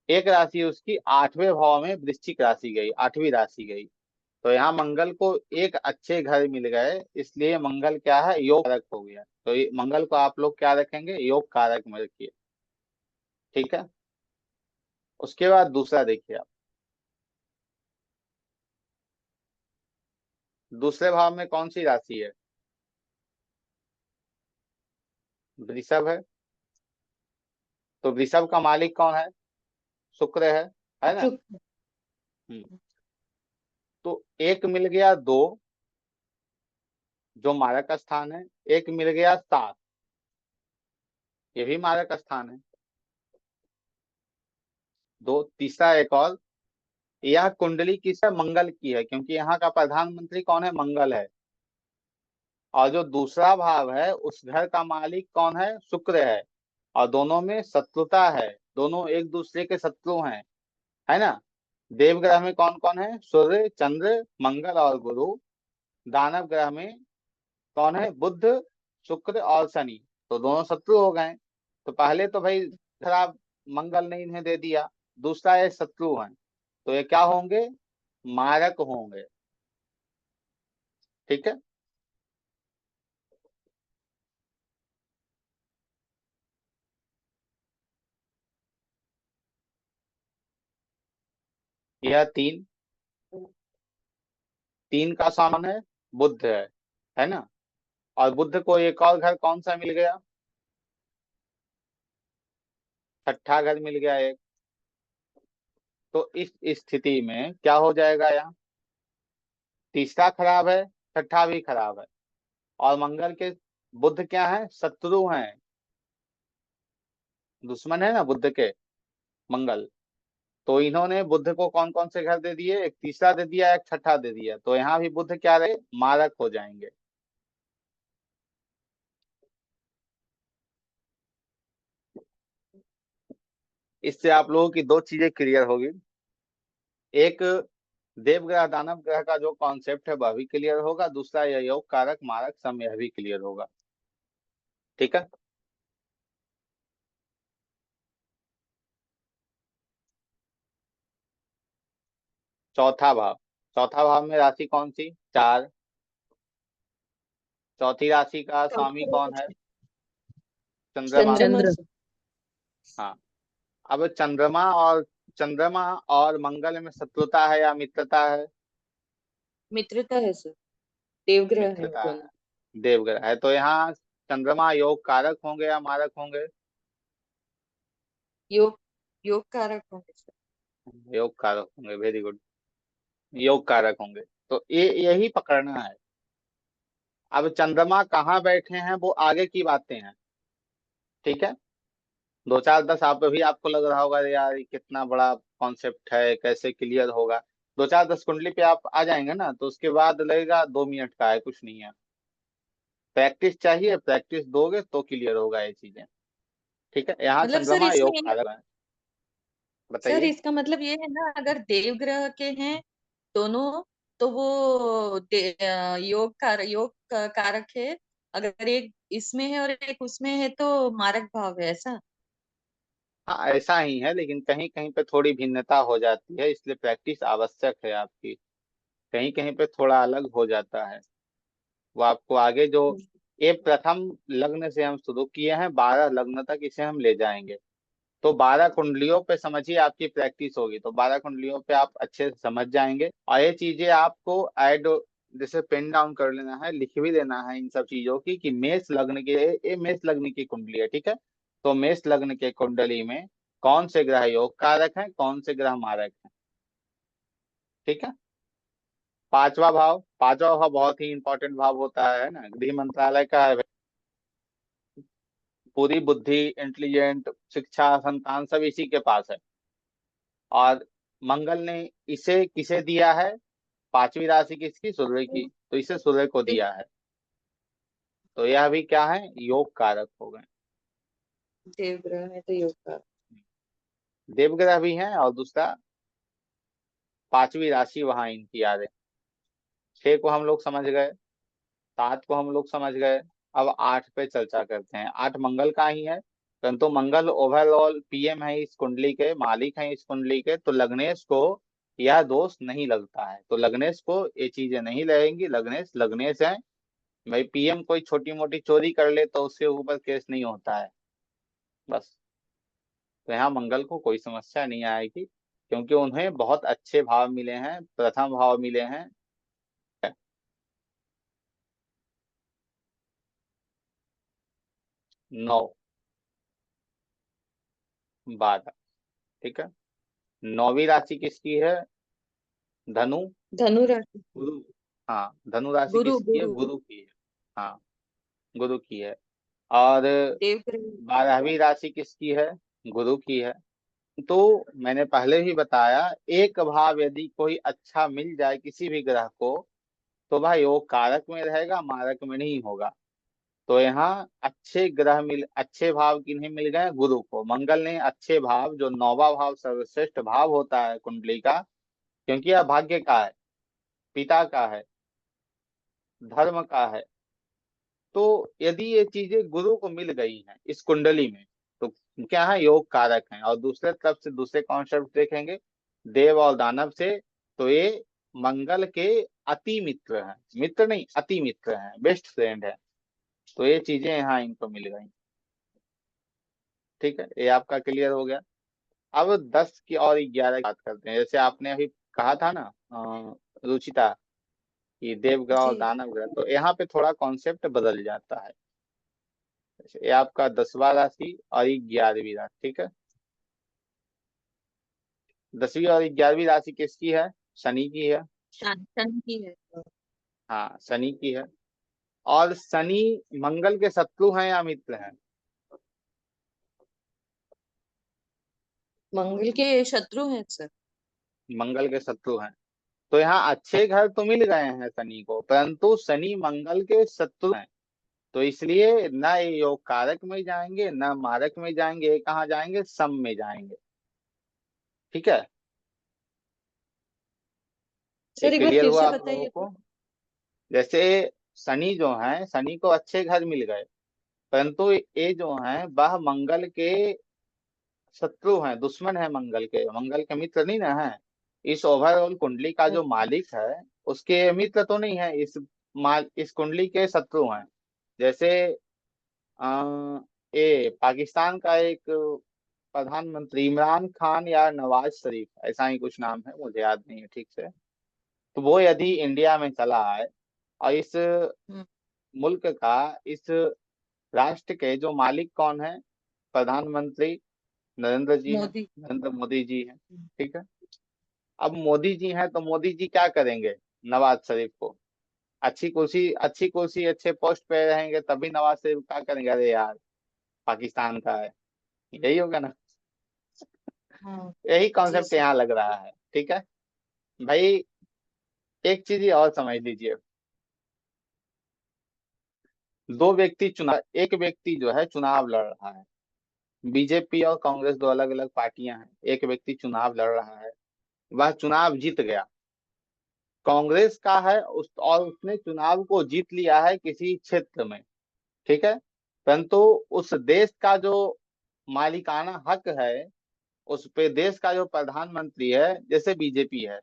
एक राशि उसकी 8वें भाव में वृश्चिक राशि गई, 8वीं राशि गई। तो यहाँ मंगल को एक अच्छे घर मिल गए, इसलिए मंगल क्या है? योग कारक हो गया। तो मंगल को आप लोग क्या रखेंगे? योग कारक में रखिए। ठीक है, उसके बाद दूसरा देखिए आप, दूसरे भाव में कौन सी राशि है? वृषभ है। तो वृषभ का मालिक कौन है? शुक्र है ना? शुक्र। हम्म, तो एक मिल गया 2, जो मारक स्थान है। एक मिल गया 7, ये भी मारक स्थान है। दो, तीसरा एक और। यह कुंडली किस है? मंगल की है, क्योंकि यहाँ का प्रधानमंत्री कौन है? मंगल है। और जो दूसरा भाव है उस घर का मालिक कौन है? शुक्र है। और दोनों में शत्रुता है, दोनों एक दूसरे के शत्रु हैं, है ना? देवग्रह में कौन कौन है? सूर्य, चंद्र, मंगल और गुरु। दानव ग्रह में कौन है? बुध, शुक्र और शनि। तो दोनों शत्रु हो गए। तो पहले तो भाई खराब, मंगल ने इन्हें दे दिया। दूसरा ये शत्रु हैं, तो ये क्या होंगे? मारक होंगे। ठीक है। यह तीन, तीन का सामान है, बुध है ना। और बुध को एक और घर कौन सा मिल गया, छठा घर मिल गया एक। तो इस स्थिति में क्या हो जाएगा, यहाँ तीसरा खराब है, छठा भी खराब है। और मंगल के, बुध क्या है, शत्रु हैं, दुश्मन है ना बुध के, मंगल। तो इन्होंने बुध को कौन कौन से घर दे दिए, एक तीसरा दे दिया, एक छठा दे दिया। तो यहाँ भी बुध क्या रहे, मारक हो जाएंगे। इससे आप लोगों की दो चीजें क्लियर होगी। एक, देवग्रह दानव ग्रह का जो कॉन्सेप्ट है वह भी क्लियर होगा। दूसरा, यह योग कारक मारक सम, यह भी क्लियर होगा। ठीक है। चौथा भाव, चौथा भाव में राशि कौन सी, चार। चौथी राशि का स्वामी कौन है, चंद्रमा है। चंद्रमा चंद्र। से। हाँ। अब चंद्रमा और मंगल में शत्रुता है या मित्रता है, मित्रता है सर, देवग्रह है मित्रता दोनों। है, देवग्रह है। तो यहाँ चंद्रमा योग कारक होंगे या मारक होंगे, योग, योग कारक होंगे सर। योग कारक होंगे, वेरी गुड, योग कारक होंगे। तो ये यही पकड़ना है। अब चंद्रमा कहाँ बैठे हैं वो आगे की बातें हैं। ठीक है। दो चार दस आप अभी आपको लग रहा होगा, यार ये कितना बड़ा कॉन्सेप्ट है, कैसे क्लियर होगा। दो चार दस कुंडली पे आप आ जाएंगे ना, तो उसके बाद लगेगा 2 मिनट का है, कुछ नहीं है। प्रैक्टिस चाहिए, प्रैक्टिस दोगे तो क्लियर होगा ये चीजें। ठीक है। यहाँ मतलब सर चंद्रमा योग इसमें, कारक है। सर बताइए। इसका मतलब ये है ना, अगर देवग्रह के हैं दोनों, तो वो कारक है। अगर एक इसमें है और एक उसमें है तो मारक भाव है, ऐसा। हाँ ऐसा ही है, लेकिन कहीं कहीं पे थोड़ी भिन्नता हो जाती है, इसलिए प्रैक्टिस आवश्यक है आपकी। कहीं कहीं पे थोड़ा अलग हो जाता है। वो आपको आगे जो, ये प्रथम लग्न से हम शुरू किए हैं, 12 लग्न तक इसे हम ले जाएंगे। तो 12 कुंडलियों पे समझिए आपकी प्रैक्टिस होगी, तो 12 कुंडलियों पे आप अच्छे से समझ जाएंगे। और ये चीजें आपको ऐड, जैसे पेन डाउन कर लेना है, लिख भी लेना है इन सब चीजों की, कि मेष लग्न के, ये मेष लग्न की कुंडली है। ठीक है। तो मेष लग्न के कुंडली में कौन से ग्रह योग कारक हैं, कौन से ग्रह मारक हैं। ठीक है। पांचवा भाव, पांचवा भाव बहुत ही इंपॉर्टेंट भाव होता है ना, गृह मंत्रालय का है। पूरी बुद्धि, इंटेलिजेंट, शिक्षा, संतान सब इसी के पास है। और मंगल ने इसे किसे दिया है, पांचवी राशि किसकी, सूर्य की, तो इसे सूर्य को दिया है। तो यह भी क्या है, योग कारक हो गए। देवग्रह है तो योग कारक। देवग्रह भी हैं, और दूसरा पांचवी राशि वहां इनकी आ रही। छह को हम लोग समझ गए, सात को हम लोग समझ गए। अब आठ पे चर्चा करते हैं। आठ मंगल का ही है, परंतु मंगल ओवरऑल पीएम है इस कुंडली के, मालिक है इस कुंडली के। तो लग्नेश को यह दोष नहीं लगता है, तो लग्नेश को ये चीजें नहीं लगेंगी। लग्नेश लग्नेश है भाई। पीएम कोई छोटी मोटी चोरी कर ले तो उसके ऊपर केस नहीं होता है, बस। तो यहाँ मंगल को कोई समस्या नहीं आएगी, क्योंकि उन्हें बहुत अच्छे भाव मिले हैं, प्रथम भाव मिले हैं। 9, 12। ठीक है। नौवीं राशि किसकी है, धनु, धनु राशि। गुरु। हाँ, धनु राशि गुरु, किसकी है, गुरु। गुरु की है। हाँ, गुरु की है। और देवग्रह। 12वीं राशि किसकी है, गुरु की है। तो मैंने पहले ही बताया, एक भाव यदि कोई अच्छा मिल जाए किसी भी ग्रह को, तो भाई वो कारक में रहेगा, मारक में नहीं होगा। तो यहाँ अच्छे ग्रह मिल, अच्छे भाव किन्हें मिल गए, गुरु को। मंगल ने अच्छे भाव, जो नौवा भाव सर्वश्रेष्ठ भाव होता है कुंडली का, क्योंकि यह भाग्य का है, पिता का है, धर्म का है। तो यदि ये चीजें गुरु को मिल गई हैं इस कुंडली में, तो क्या है, योग कारक हैं। और दूसरे तरफ से दूसरे कॉन्सेप्ट देखेंगे, देव और दानव से, तो ये मंगल के अति मित्र हैं, मित्र नहीं अति मित्र हैं, बेस्ट फ्रेंड है। तो ये चीजें यहाँ इनको मिल गई। ठीक है, ये आपका क्लियर हो गया। अब 10 की और 11 की बात करते हैं। जैसे आपने अभी कहा था ना रुचिता, कि देवग्रह और जी दानव ग्रह, तो यहाँ पे थोड़ा कॉन्सेप्ट बदल जाता है। जैसे ये आपका 10वां राशि और 11वीं राशि, ठीक है। 10वीं और 11वीं राशि किसकी है? शनि की है। शन की है। हाँ, शनि की है। और शनि मंगल के शत्रु हैं या मित्र हैं? मंगल के शत्रु हैं सर। मंगल के शत्रु हैं। तो यहाँ अच्छे घर तो मिल गए हैं शनि को, परंतु शनि मंगल के शत्रु हैं। तो इसलिए न ये योग कारक में जाएंगे न मारक में जाएंगे, ये कहाँ जाएंगे? सम में जाएंगे। ठीक है, ये सर एक बार क्लियर फिर हुआ से आप लोगों बताइए तो। को? जैसे शनि जो है, शनि को अच्छे घर मिल गए, परंतु ये जो है वह मंगल के शत्रु हैं, दुश्मन है मंगल के, मंगल के मित्र नहीं ना है। इस ओवरऑल कुंडली का जो मालिक है उसके मित्र तो नहीं है, इस कुंडली के शत्रु हैं। जैसे ये पाकिस्तान का एक प्रधानमंत्री इमरान खान या नवाज शरीफ, ऐसा ही कुछ नाम है, मुझे याद नहीं है ठीक से। तो वो यदि इंडिया में चला आए और इस हम्म, मुल्क का, इस राष्ट्र के जो मालिक कौन है? प्रधानमंत्री नरेंद्र जी हैं, मोदी। नरेंद्र मोदी जी हैं। ठीक है, अब मोदी जी हैं तो मोदी जी क्या करेंगे? नवाज शरीफ को अच्छी कुर्सी अच्छे पोस्ट पे रहेंगे, तभी नवाज शरीफ क्या करेंगे? अरे यार, पाकिस्तान का है, यही होगा ना। हाँ यही जी कॉन्सेप्ट सर। यहाँ लग रहा है। ठीक है भाई, एक चीज ये और समझ लीजिए। दो व्यक्ति चुनाव एक व्यक्ति जो है चुनाव लड़ रहा है। बीजेपी और कांग्रेस दो अलग अलग पार्टियां हैं। एक व्यक्ति चुनाव लड़ रहा है, वह चुनाव जीत गया, कांग्रेस का है और उसने चुनाव को जीत लिया है किसी क्षेत्र में। ठीक है, परंतु उस देश का जो मालिकाना हक है, उस पे देश का जो प्रधानमंत्री है जैसे बीजेपी है,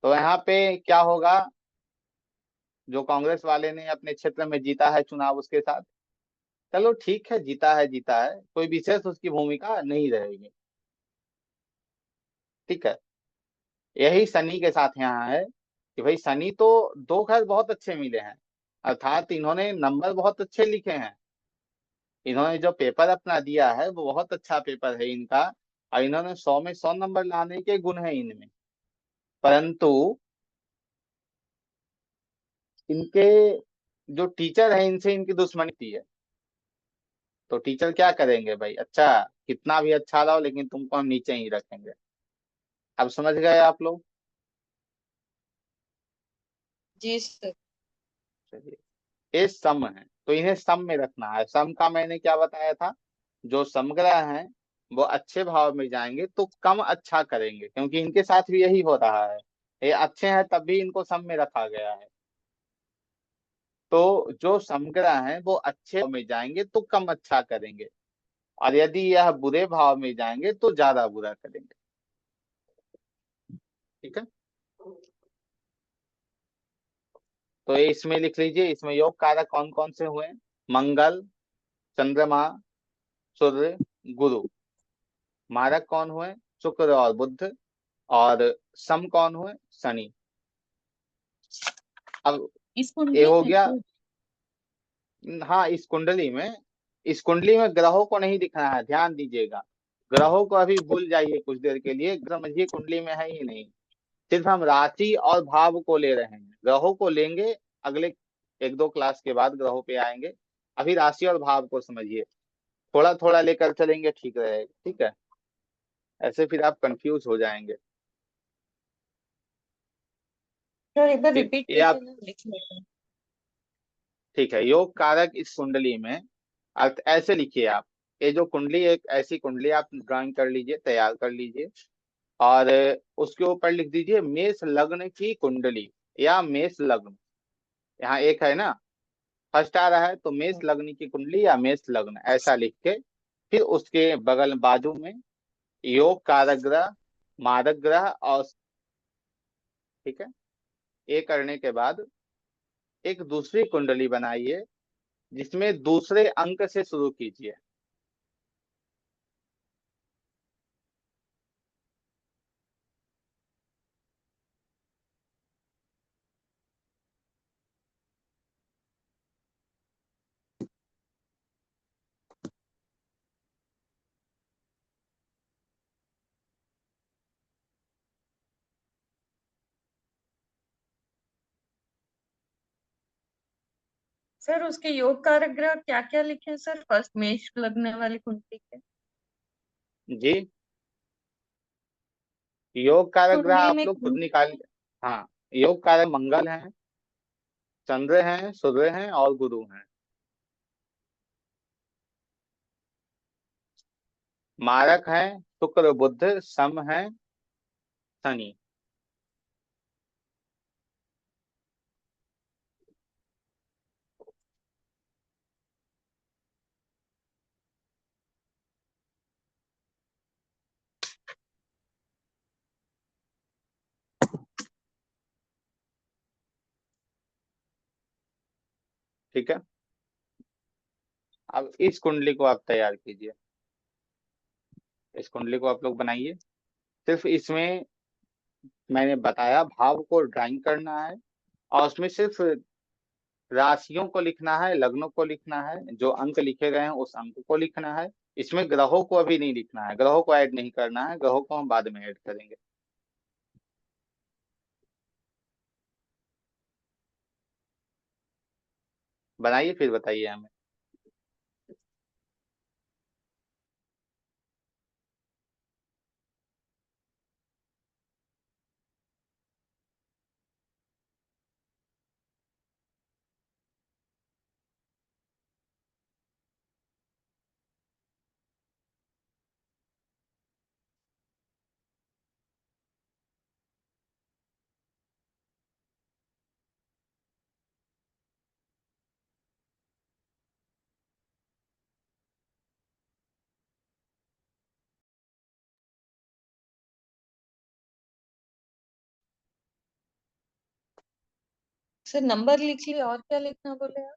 तो यहाँ पे क्या होगा? जो कांग्रेस वाले ने अपने क्षेत्र में जीता है चुनाव, उसके साथ चलो ठीक है, जीता है, कोई विशेष उसकी भूमिका नहीं रहेगी। ठीक है, यही शनि के साथ यहाँ है कि भाई शनि तो दो घर बहुत अच्छे मिले हैं, अर्थात इन्होंने नंबर बहुत अच्छे लिखे हैं। इन्होंने जो पेपर अपना दिया है वो बहुत अच्छा पेपर है इनका, और इन्होंने 100 में 100 नंबर लाने के गुण है इनमें। परंतु इनके जो टीचर है, इनसे इनकी दुश्मनी थी है। तो टीचर क्या करेंगे भाई? अच्छा, कितना भी अच्छा रहो लेकिन तुमको हम नीचे ही रखेंगे। अब समझ गए आप लोग? जी सर। चलिए, ये सम है तो इन्हें सम में रखना है। सम का मैंने क्या बताया था? जो समग्रह हैं वो अच्छे भाव में जाएंगे तो कम अच्छा करेंगे, क्योंकि इनके साथ भी यही हो रहा है। ये अच्छे हैं तब भी इनको सम में रखा गया है। तो जो समग्रह हैं वो अच्छे भाव में जाएंगे तो कम अच्छा करेंगे, और यदि यह बुरे भाव में जाएंगे तो ज्यादा बुरा करेंगे। ठीक है, तो ये इसमें लिख लीजिए। इसमें योग कारक कौन कौन से हुए? मंगल, चंद्रमा, सूर्य, गुरु। मारक कौन हुए? शुक्र और बुध। और सम कौन हुए? शनि। अब इस ये कुंडली हो में गया। तो। हाँ, इस कुंडली में ग्रहों को नहीं दिखना है, ध्यान दीजिएगा। ग्रहों को अभी भूल जाइए कुछ देर के लिए, समझिए कुंडली में है ही नहीं। सिर्फ हम राशि और भाव को ले रहे हैं, ग्रहों को लेंगे अगले एक दो क्लास के बाद, ग्रहों पे आएंगे। अभी राशि और भाव को समझिए, थोड़ा थोड़ा लेकर चलेंगे, ठीक रहेगा। ठीक है, ऐसे फिर आप कंफ्यूज हो जाएंगे। सर एक बार फिर रिपीट ये कीजिए आप, ना, लिख लेते हैं। ठीक है, योग कारक इस कुंडली में अर्थ ऐसे लिखिए आप। ये जो कुंडली, एक ऐसी कुंडली आप ड्राइंग कर लीजिए, तैयार कर लीजिए, और उसके ऊपर लिख दीजिए मेष लग्न की कुंडली या मेष लग्न। यहाँ एक है ना, फर्स्ट आ रहा है, तो मेष लग्न की कुंडली या मेष लग्न ऐसा लिख के, फिर उसके बगल बाजू में योग कारक ग्रह, मारक ग्रह और, ठीक है, ये करने के बाद एक दूसरी कुंडली बनाइए जिसमें दूसरे अंक से शुरू कीजिए। सर उसके योग कारक ग्रह क्या क्या लिखे हैं सर, फर्स्ट मेष लगने वाली कुंडली के जी, योग कारक ग्रह कुंडली आप में लोग खुद निकाल। हाँ, योग कारक मंगल है, चंद्र हैं, सूर्य हैं और गुरु हैं। मारक हैं शुक्र बुध, सम है शनि। ठीक है, अब इस कुंडली को आप तैयार कीजिए। इस कुंडली को आप लोग बनाइए। सिर्फ इसमें मैंने बताया भाव को ड्राइंग करना है, और उसमें सिर्फ राशियों को लिखना है, लग्नों को लिखना है, जो अंक लिखे गए हैं उस अंक को लिखना है। इसमें ग्रहों को अभी नहीं लिखना है, ग्रहों को ऐड नहीं करना है, ग्रहों को हम बाद में ऐड करेंगे। बनाइए फिर बताइए हमें। सर नंबर लिख लिए, और क्या लिखना बोले आप?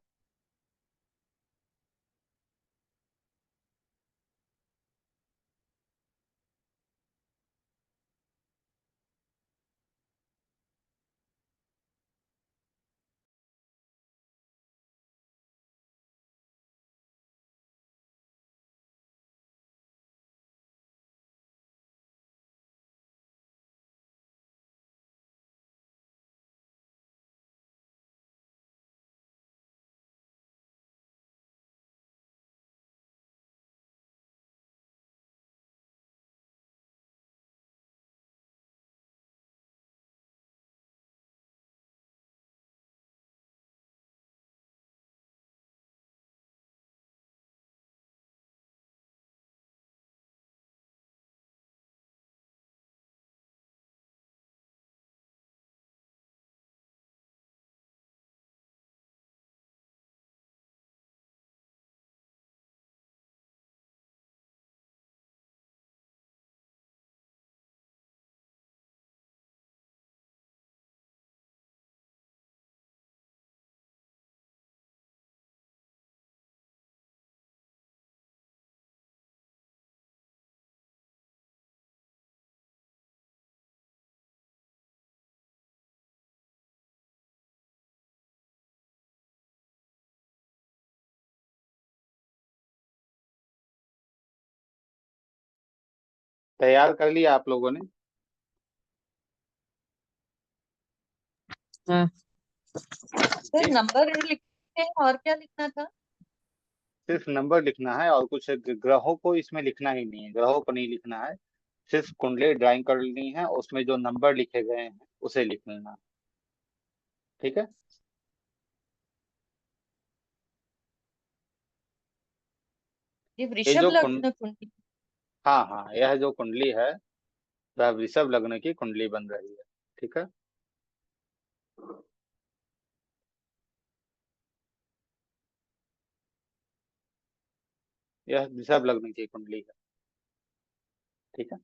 तैयार कर लिया आप लोगों ने? हाँ सर, जी, नंबर लिखते हैं, और क्या लिखना था? सिर्फ नंबर लिखना है और कुछ ग्रहों को इसमें लिखना ही नहीं है, ग्रहों को नहीं लिखना है। सिर्फ कुंडली ड्राइंग करनी है, उसमें जो नंबर लिखे गए हैं उसे लिख लेना। ठीक है। ये ये वृषभ जो कुंड लग्न कुंडली। हाँ हाँ, यह जो कुंडली है वह वृषभ लग्न की कुंडली बन रही है। ठीक है। यह वृषभ लग्न की कुंडली है। ठीक है।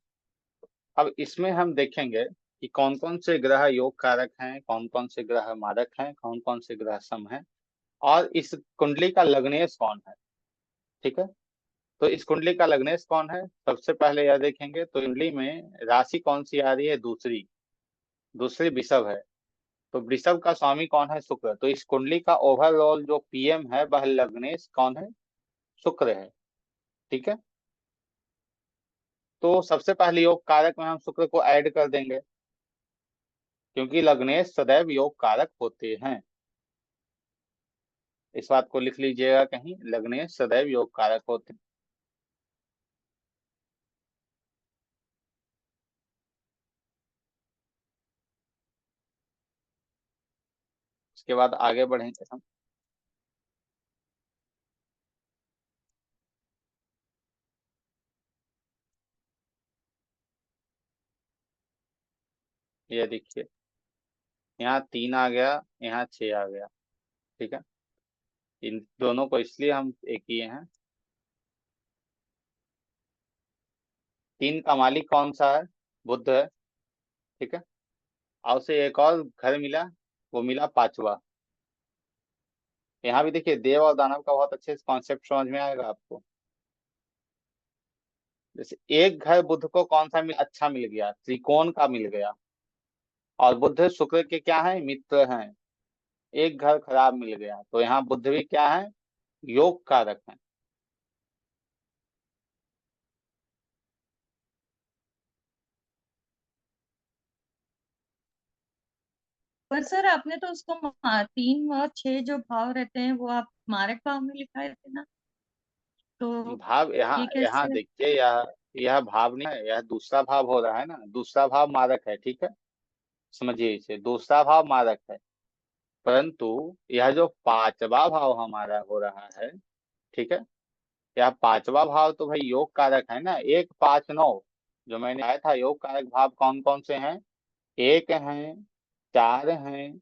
अब इसमें हम देखेंगे कि कौन कौन से ग्रह योग कारक हैं, कौन कौन से ग्रह मारक हैं, कौन कौन से ग्रह सम हैं, और इस कुंडली का लग्नेश कौन है। ठीक है, तो इस कुंडली का लग्नेश कौन है, सबसे पहले यह देखेंगे। तो कुंडली में राशि कौन सी आ रही है, दूसरी, दूसरी वृषभ है। तो वृषभ का स्वामी कौन है, शुक्र। तो इस कुंडली का ओवरऑल जो पीएम है वह लग्नेश कौन है, शुक्र है। ठीक है, तो सबसे पहले योग कारक में हम शुक्र को ऐड कर देंगे, क्योंकि लग्नेश सदैव योग कारक होते हैं। इस बात को लिख लीजिएगा कहीं, लग्नेश सदैव योग कारक होते हैं। उसके बाद आगे बढ़ेंगे हम। ये देखिए, यहाँ 3 आ गया, यहाँ 6 आ गया। ठीक है, इन दोनों को इसलिए हम एक किए हैं। 3 का मालिक कौन सा है, बुध है। ठीक है, और उसे एक और घर मिला, वो मिला पांचवा। यहाँ भी देखिए, देव और दानव का बहुत अच्छे से कॉन्सेप्ट समझ में आएगा आपको। जैसे एक घर बुध को कौन सा अच्छा मिल गया, त्रिकोण का मिल गया, और बुध शुक्र के क्या है, मित्र हैं। एक घर खराब मिल गया, तो यहाँ बुध भी क्या है, योग कारक है। पर सर आपने तो उसको 3 और 6 जो भाव रहते हैं वो आप मारक भाव में लिखाए थे ना, तो भाव यहाँ ये यहाँ कैसे? देखिए, यह भाव नहीं है, यह दूसरा भाव हो रहा है ना, दूसरा भाव मारक है। ठीक है, समझिए इसे, दूसरा भाव मारक है। परंतु यह जो पांचवा भाव हमारा हो रहा है, ठीक है, यह पांचवा भाव तो भाई योग कारक है ना, 1 5 9। जो मैंने आया था योग कारक भाव कौन कौन से हैं, 1 हैं, 4 हैं,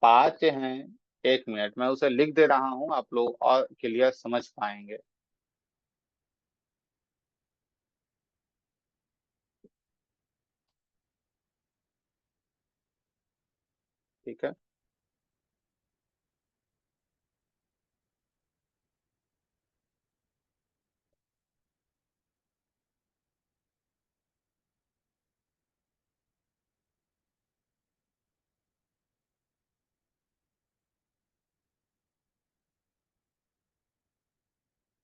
5 हैं। 1 मिनट, मैं उसे लिख दे रहा हूँ, आप लोग और क्लियर समझ पाएंगे। ठीक है,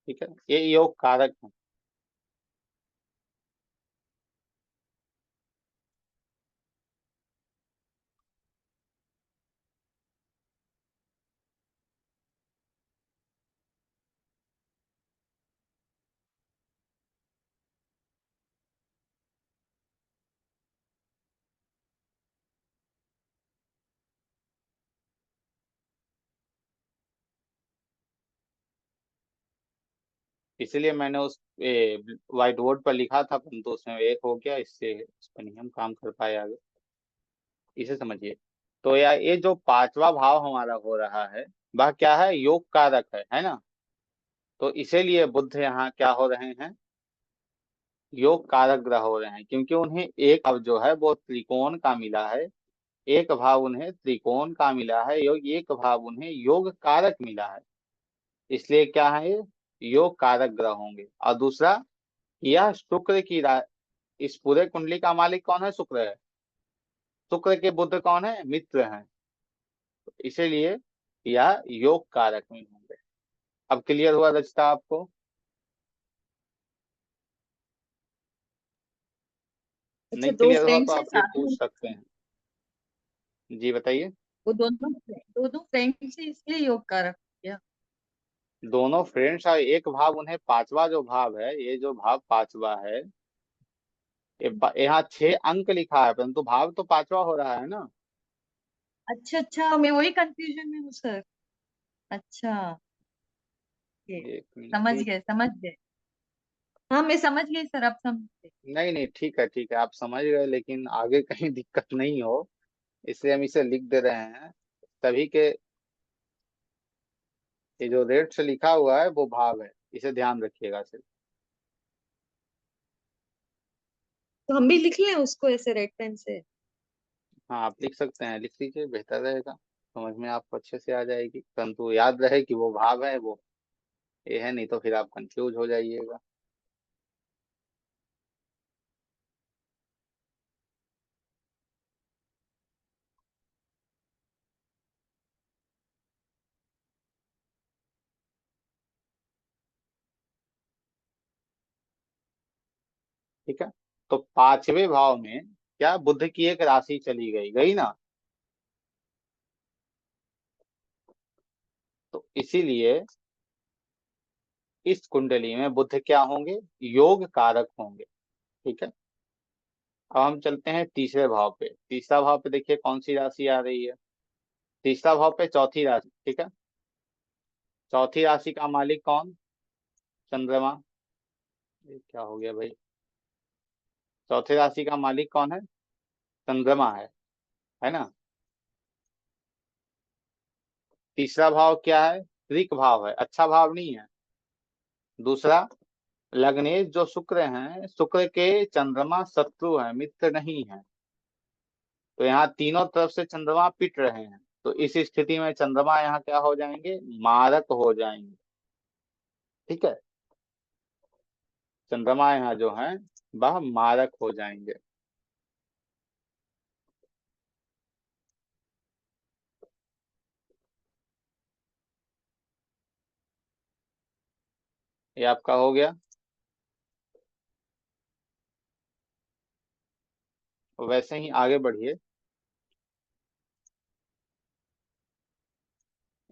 ठीक है, ये योग कारक है। इसलिए मैंने उस व्हाइट बोर्ड पर लिखा था, परंतु उसमें एक हो गया, इससे उस पर नहीं हम काम कर पाए आगे। इसे समझिए। तो या ये जो पांचवा भाव हमारा हो रहा है, वह क्या है, योग कारक है ना। तो इसीलिए बुध यहाँ क्या हो रहे हैं, योग कारक ग्रह हो रहे हैं, क्योंकि उन्हें एक भाव जो है वो त्रिकोण का मिला है। एक भाव उन्हें त्रिकोण का मिला है, योग एक भाव उन्हें योग कारक मिला है। इसलिए क्या है, ये योग कारक ग्रह होंगे। और दूसरा, यह शुक्र की इस पूरे कुंडली का मालिक कौन है, शुक्र है। शुक्र के बुध कौन है, मित्र हैं। इसीलिए यह योग कारक में होंगे। अब क्लियर हुआ रचता आपको। अच्छा, नहीं दो क्लियर हुआ तो फ्रेंड्स है आप फिर साथ में, पूछ सकते हैं। जी बताइए। वो दोनों दोनों फ्रेंड्स से इसलिए योग कारक हो गया। दोनों फ्रेंड्स और एक भाव उन्हें पांचवा जो भाव है, ये जो भाव पांचवा है, यहाँ 6 अंक लिखा है, परंतु भाव तो पांचवा हो रहा है ना। अच्छा अच्छा, मैं वही कंफ्यूजन में हूँ सर। अच्छा, ये एक मिनट समझ ठीक। गए समझ गए। हाँ मैं समझ गई सर, अब समझ गई। नहीं नहीं, ठीक है ठीक है, आप समझ गए, लेकिन आगे कहीं दिक्कत नहीं हो, इसलिए हम इसे लिख दे रहे हैं। सभी के ये जो रेट से लिखा हुआ है वो भाव है, इसे ध्यान रखिएगा सिर्फ। तो हम भी लिख लें उसको ऐसे रेड पेन से? हाँ आप लिख सकते हैं, लिख लीजिए, बेहतर रहेगा, समझ में आपको अच्छे से आ जाएगी, परंतु याद रहे कि वो भाव है, वो ये है, नहीं तो फिर आप कंफ्यूज हो जाइएगा। ठीक है, तो पांचवें भाव में क्या बुध की एक राशि चली गई, गई ना, तो इसीलिए इस कुंडली में बुध क्या होंगे, योग कारक होंगे। ठीक है, अब हम चलते हैं तीसरे भाव पे। तीसरा भाव पे देखिए कौन सी राशि आ रही है, तीसरा भाव पे चौथी राशि। ठीक है, चौथी राशि का मालिक कौन, चंद्रमा। ये क्या हो गया भाई, चौथी राशि का मालिक कौन है, चंद्रमा है ना। तीसरा भाव क्या है, ऋक भाव है, अच्छा भाव नहीं है। दूसरा, लग्नेश जो शुक्र हैं, शुक्र के चंद्रमा शत्रु हैं, मित्र नहीं है। तो यहाँ तीनों तरफ से चंद्रमा पिट रहे हैं, तो इस स्थिति में चंद्रमा यहाँ क्या हो जाएंगे, मारक हो जाएंगे। ठीक है, चंद्रमा यहाँ जो है वह मारक हो जाएंगे। ये आपका हो गया। तो वैसे ही आगे बढ़िए,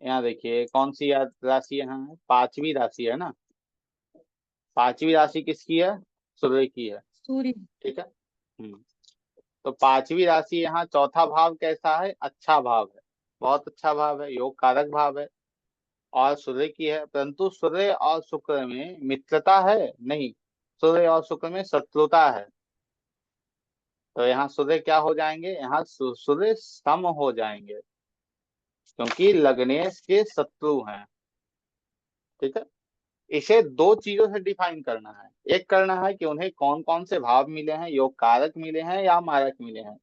यहाँ देखिए कौन सी राशि यहाँ है, पांचवी राशि है ना। पांचवी राशि किसकी है, सूर्य की है। सूर्य। ठीक है, तो पांचवी राशि यहाँ चौथा भाव कैसा है, अच्छा भाव है, बहुत अच्छा भाव है, योग कारक भाव है, और सूर्य की है, परंतु सूर्य और शुक्र में मित्रता है नहीं, सूर्य और शुक्र में शत्रुता है। तो यहाँ सूर्य क्या हो जाएंगे, यहाँ सूर्य सम हो जाएंगे, क्योंकि लग्नेश के शत्रु हैं। ठीक है, इसे दो चीजों से डिफाइन करना है, एक करना है कि उन्हें कौन कौन से भाव मिले हैं, योग कारक मिले हैं या मारक मिले हैं।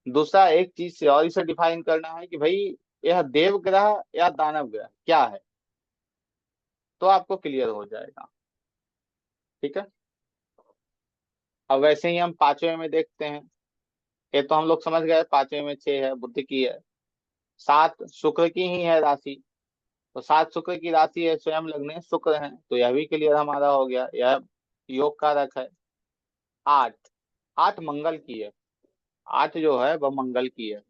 दूसरा, एक चीज से और इसे डिफाइन करना है कि भाई यह देव ग्रह या दानव ग्रह क्या है, तो आपको क्लियर हो जाएगा। ठीक है, अब वैसे ही हम पांचवें में देखते हैं। ये तो हम लोग समझ गए, पांचवें में छह है, बुद्ध की है, सात शुक्र की ही है राशि, तो सात शुक्र की राशि है, स्वयं लग्न शुक्र है, तो यह भी क्लियर हमारा हो गया, यह योग कारक है। आठ, आठ मंगल की है, आठ जो है वह मंगल की है,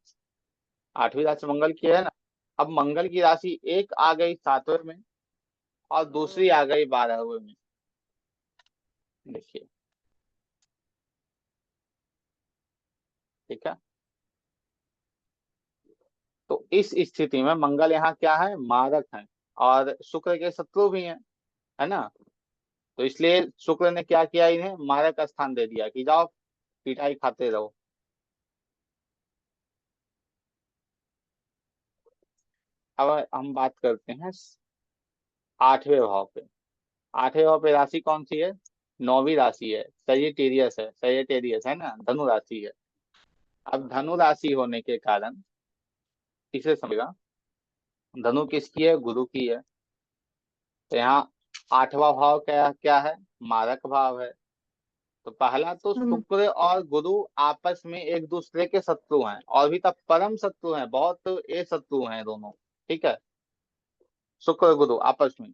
आठवीं राशि मंगल की है ना। अब मंगल की राशि एक आ गई सातवें में, और दूसरी आ गई बारहवें में। देखिए, ठीक है, तो इस स्थिति में मंगल यहाँ क्या है, मारक है, और शुक्र के शत्रु भी हैं, है ना। तो इसलिए शुक्र ने क्या किया, इन्हें मारक का स्थान दे दिया कि जाओ पिटाई खाते रहो। अब हम बात करते हैं आठवें भाव पे। आठवें भाव पे राशि कौन सी है, नौवीं राशि है, सजिटेरियस है, सजिटेरियस है ना, धनु राशि है। अब धनु राशि होने के कारण इसे समझेगा, धनु किसकी है, गुरु की है। तो यहाँ आठवां भाव क्या क्या है, मारक भाव है। तो पहला तो हम्म। शुक्र और गुरु आपस में एक दूसरे के शत्रु हैं, और भी तब परम शत्रु हैं, बहुत ये शत्रु हैं दोनों। ठीक है, शुक्र और गुरु आपस में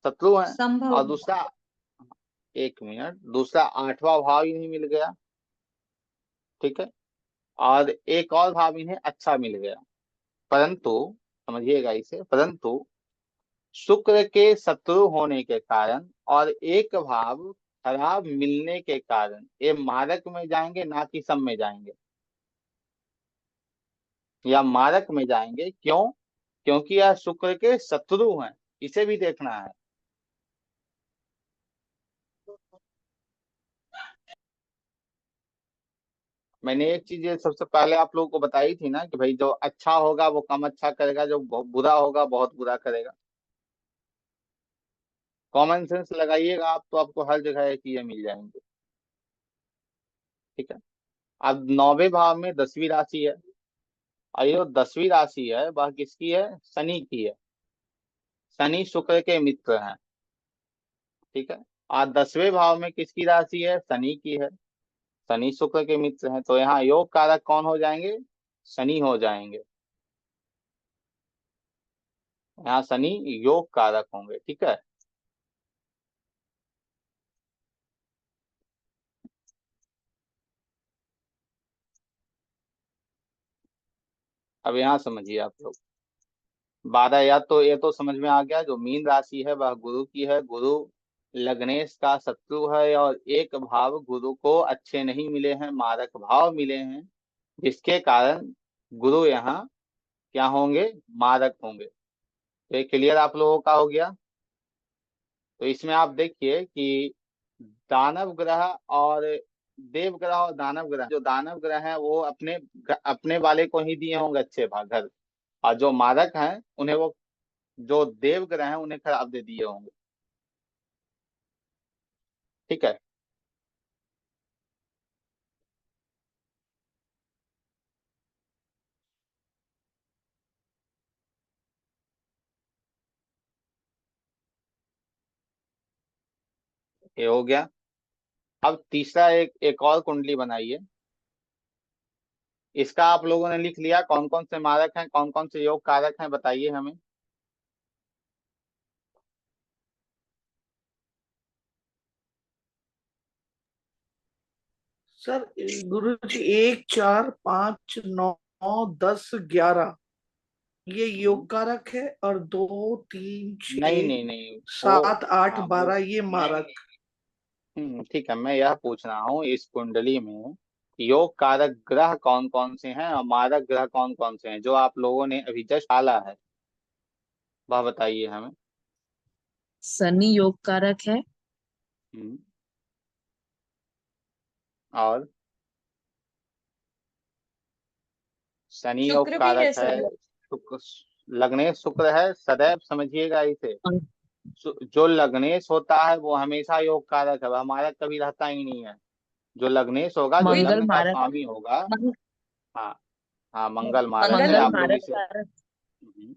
शत्रु हैं। संभव। और दूसरा, एक मिनट, दूसरा आठवां भाव इन्हें मिल गया। ठीक है, और एक और भाव इन्हें अच्छा मिल गया, परंतु समझिएगा इसे, परंतु शुक्र के शत्रु होने के कारण और एक भाव खराब मिलने के कारण ये मारक में जाएंगे, ना कि सम में जाएंगे, या मारक में जाएंगे। क्यों, क्योंकि यह शुक्र के शत्रु हैं, इसे भी देखना है। मैंने एक चीज ये सबसे पहले आप लोगों को बताई थी ना कि भाई जो अच्छा होगा वो कम अच्छा करेगा, जो बुरा होगा बहुत बुरा करेगा। कॉमन सेंस लगाइएगा आप, तो आपको हर जगह ये चीजें मिल जाएंगी। ठीक है, अब नौवे भाव में 10वीं राशि है, और ये जो 10वीं राशि है वह किसकी है? शनि की है। शनि शुक्र के मित्र हैं। ठीक है। और 10वें भाव में किसकी राशि है? शनि की है। शनि शुक्र के मित्र हैं, तो यहाँ योग कारक कौन हो जाएंगे? शनि हो जाएंगे। यहाँ शनि योग कारक होंगे। ठीक है। अब यहाँ समझिए आप लोग। 12 या तो ये तो समझ में आ गया, जो मीन राशि है वह गुरु की है। गुरु लग्नेश का शत्रु है और एक भाव गुरु को अच्छे नहीं मिले हैं, मारक भाव मिले हैं, जिसके कारण गुरु यहाँ क्या होंगे? मारक होंगे। तो ये क्लियर आप लोगों का हो गया। तो इसमें आप देखिए कि दानव ग्रह और देव ग्रह और दानव ग्रह, जो दानव ग्रह हैं वो अपने वाले को ही दिए होंगे अच्छे भाग घर, और जो मारक हैं उन्हें वो, जो देव ग्रह हैं उन्हें खराब दे दिए होंगे। ठीक है। ये हो गया। अब तीसरा एक और कुंडली बनाइए। इसका आप लोगों ने लिख लिया कौन कौन से मारक हैं, कौन कौन से योग कारक हैं, बताइए हमें। सर गुरु जी 1 4 5 9 10 11 ये योग कारक है, और 2 3 नहीं 6 नहीं नहीं, वो 7 8 12 ये मारक। ठीक है। मैं यह पूछ रहा हूँ इस कुंडली में योग कारक ग्रह कौन कौन से हैं और मारक ग्रह कौन कौन से हैं, जो आप लोगों ने अभी जस्ट डाला है, वह बताइए हमें। शनि योग कारक है। हम्म, और शनि योग शुक्र भी है कारक है। सर। शुक्र, लग्नेश शुक्र है सदैव, समझिएगा इसे। मं- जो लग्नेश होता है वो हमेशा योग कारक है, वह मारक कभी रहता ही नहीं है। जो लग्नेश होगा, जो वही मंगल लग्न का मारक। स्वामी होगा। मंग, हाँ। हाँ, मंगल मारक है। मंगल मंगल आप लोग मारक इसे कारक।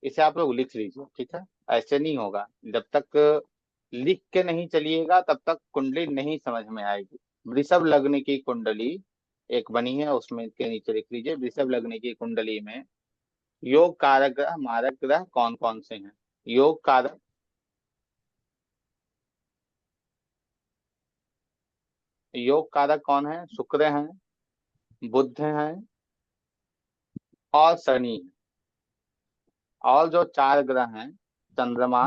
इसे आप लोग लिख लीजिए। ठीक है। ऐसे नहीं होगा, जब तक लिख के नहीं चलिएगा तब तक कुंडली नहीं समझ में आएगी। वृषभ लग्न की कुंडली एक बनी है, उसमें के नीचे लिख लीजिए वृषभ लग्न की कुंडली में योग कारक ग्रह मारक ग्रह कौन कौन से हैं। योग कारक, योग कारक कौन है? शुक्र हैं, बुध हैं और शनि है। और जो चार ग्रह हैं, चंद्रमा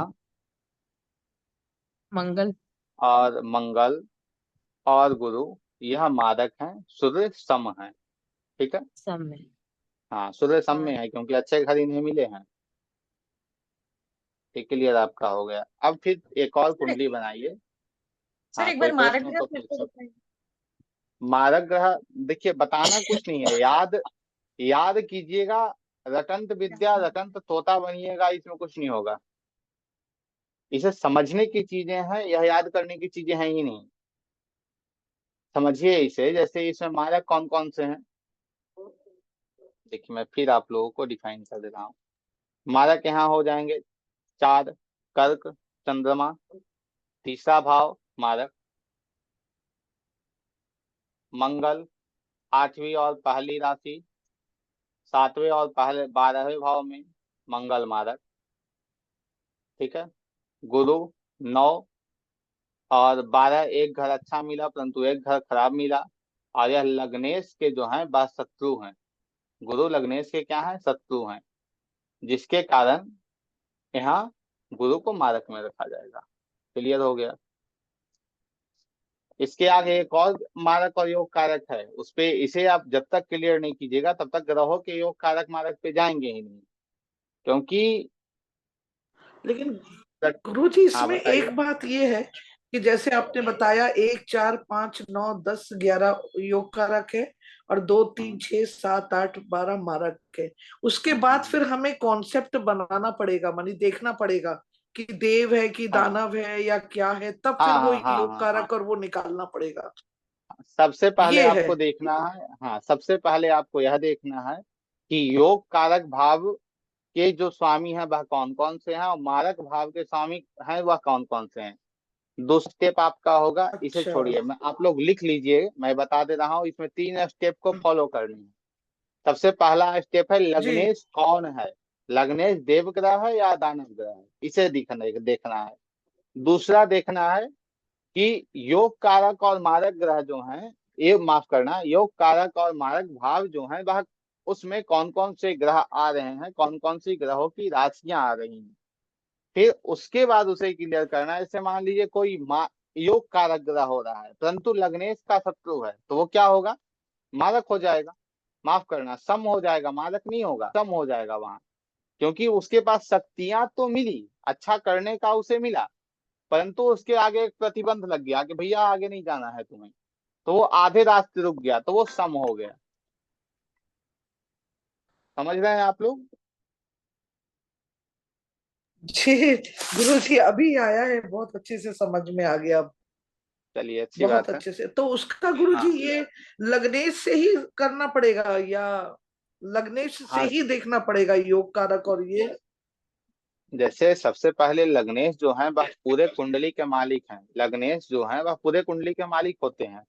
मंगल और मंगल और गुरु, यह मारक हैं, सूर्य सम है। ठीक है। समय। हाँ, सूर्य सम हाँ में है क्योंकि अच्छे घर इन्हें मिले हैं। ठीक, क्लियर आपका हो गया। अब फिर एक और सर कुंडली बनाइए। सर हाँ, एक कोई बार मारक प्रश्न हो ग्रह तो फिर पूछ से सकते। बताइए। मारक ग्रह, देखिए बताना कुछ नहीं है, याद याद कीजिएगा। रटंत विद्या रटंत तोता बनिएगा, इसमें कुछ नहीं होगा। इसे समझने की चीजें हैं, यह याद करने की चीजें हैं ही नहीं। समझिए इसे, जैसे इसमें मारक कौन कौन से हैं। देखिए मैं फिर आप लोगों को डिफाइन कर दे रहा हूँ। मारक यहाँ हो जाएंगे चार, कर्क, चंद्रमा, तीसरा भाव मारक, मंगल 8वीं और पहली राशि, 7वें और पहले 12वें भाव में मंगल मारक। ठीक है। गुरु 9 और 12, एक घर अच्छा मिला परंतु एक घर खराब मिला। और यह लग्नेश के जो हैं वह शत्रु हैं। गुरु लग्नेश के क्या हैं? शत्रु हैं, जिसके कारण यहाँ गुरु को मारक में रखा जाएगा। क्लियर हो गया। इसके आगे एक और मारक और योग कारक है, उस पे इसे आप जब तक क्लियर नहीं कीजिएगा तब तक ग्रहों के योग कारक मारक पे जाएंगे ही नहीं, क्योंकि लेकिन गुरु जी हाँ इसमें बताइए। एक बात ये है कि जैसे आपने बताया 1 4 5 9 10 11 योग कारक है, और 2 3 6 7 8 12 मारक है। उसके बाद फिर हमें कॉन्सेप्ट बनाना पड़ेगा, मानी देखना पड़ेगा कि देव है कि हाँ दानव है या क्या है, तब फिर हाँ वो हाँ हाँ योग हाँ हाँ। कारक और वो निकालना पड़ेगा। सबसे पहले ये है। आपको देखना है, हाँ सबसे पहले आपको यह देखना है कि योग कारक भाव के जो स्वामी हैं वह कौन कौन से हैं और मारक भाव के स्वामी हैं वह कौन कौन से हैं। दो स्टेप आपका होगा, इसे अच्छा। छोड़िए, मैं आप लोग लिख लीजिए, मैं बता दे रहा हूँ, इसमें 3 स्टेप को फॉलो करनी है। सबसे पहला स्टेप है जी। लग्नेश कौन है, लग्नेश देव ग्रह है या दानव ग्रह है, इसे देखना है। दूसरा देखना है कि योग कारक और मारक ग्रह जो हैं, ये माफ करना, योग कारक और मारक भाव जो हैं वह उसमें कौन कौन से ग्रह आ रहे हैं, कौन कौन सी ग्रहों की राशियां आ रही हैं। फिर उसके बाद उसे क्लियर करना है। जैसे मान लीजिए कोई योग कारक ग्रह हो रहा है परंतु लग्नेश का शत्रु है, तो वो क्या होगा, मारक हो जाएगा, माफ करना सम हो जाएगा, मारक नहीं होगा, सम हो जाएगा वहां। क्योंकि उसके पास शक्तियां तो मिली, अच्छा करने का उसे मिला, परंतु उसके आगे एक प्रतिबंध लग गया कि भैया आगे नहीं जाना है तुम्हें, तो वो आधे रास्ते रुक गया, तो वो सम हो गया। समझ रहे हैं आप लोग। जी गुरु जी, अभी आया है, बहुत अच्छे से समझ में आ गया अब। चलिए अच्छी बहुत बात है। अच्छे से। तो उसका गुरु जी हाँ ये लग्नेश से ही करना पड़ेगा, या लग्नेश से हाँ, ही देखना पड़ेगा योग कारक और ये? जैसे सबसे पहले लग्नेश जो है वह पूरे कुंडली के मालिक हैं, लग्नेश जो है वह पूरे कुंडली के मालिक होते हैं,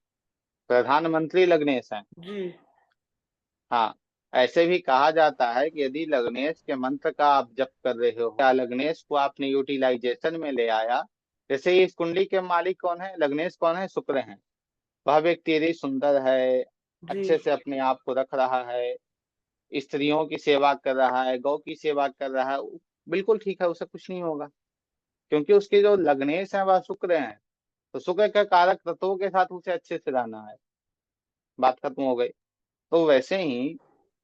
प्रधानमंत्री लग्नेश हैं। जी। हाँ, ऐसे भी कहा जाता है कि यदि लग्नेश के मंत्र का आप जप कर रहे हो या लग्नेश को आपने यूटिलाइजेशन में ले आया, जैसे इस कुंडली के मालिक कौन है, लग्नेश कौन है, शुक्र हैं। वह व्यक्ति यदि सुंदर है, जी। अच्छे से अपने आप को रख रहा है, स्त्रियों की सेवा कर रहा है, गौ की सेवा कर रहा है, बिल्कुल ठीक है, उसे कुछ नहीं होगा। क्योंकि उसके जो लग्नेश है वह शुक्र हैं, तो शुक्र के कारक तत्वों के साथ उसे अच्छे से रहना है। बात खत्म हो गई। तो वैसे ही